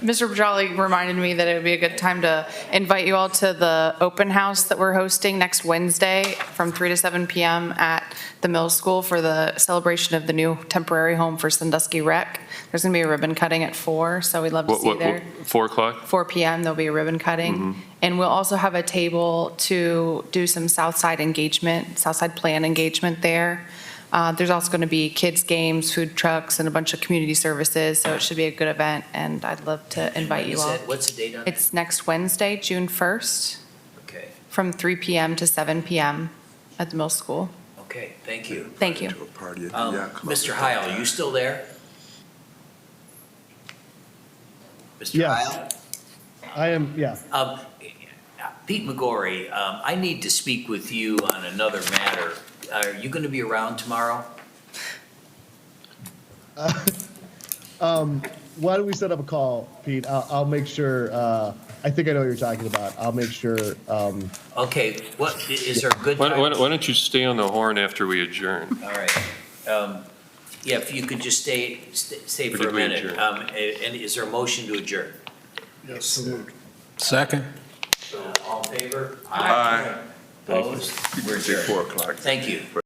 H: Mr. Bajali reminded me that it would be a good time to invite you all to the open house that we're hosting next Wednesday from 3 to 7 p.m. at the middle school for the celebration of the new temporary home for Sandusky Rec. There's going to be a ribbon cutting at 4, so we'd love to see you there.
G: 4 o'clock?
H: 4 p.m., there'll be a ribbon cutting. And we'll also have a table to do some Southside engagement, Southside plan engagement there. There's also going to be kids' games, food trucks, and a bunch of community services, so it should be a good event, and I'd love to invite you all.
C: What's the date on that?
H: It's next Wednesday, June 1st,
C: Okay,
H: from 3 p.m. to 7 p.m. at the middle school.
C: okay, thank you.
H: Thank you.
K: To a party at the yacht club.
C: Mr. Heil, are you still there? Mr.
D: Yes.
C: Heil?
D: I am, yeah.
C: Pete McGorry, I need to speak with you on another matter. Are you going to be around tomorrow?
D: Why don't we set up a call, Pete? I'll make sure, I think I know what you're talking about. I'll make sure,
C: Okay, what, is there a good
G: Why
C: time?
G: why don't you stay on the horn after we adjourn?
C: All right. Yeah, if you could just stay for a
G: Did we
C: minute.
G: adjourn?
C: And is there a motion to adjourn?
B: Yes, so moved.
E: Second?
C: So all in favor?
K: Aye.
C: Opposed? We're
K: Say
C: adjourned.
K: 4 o'clock.
C: Thank you.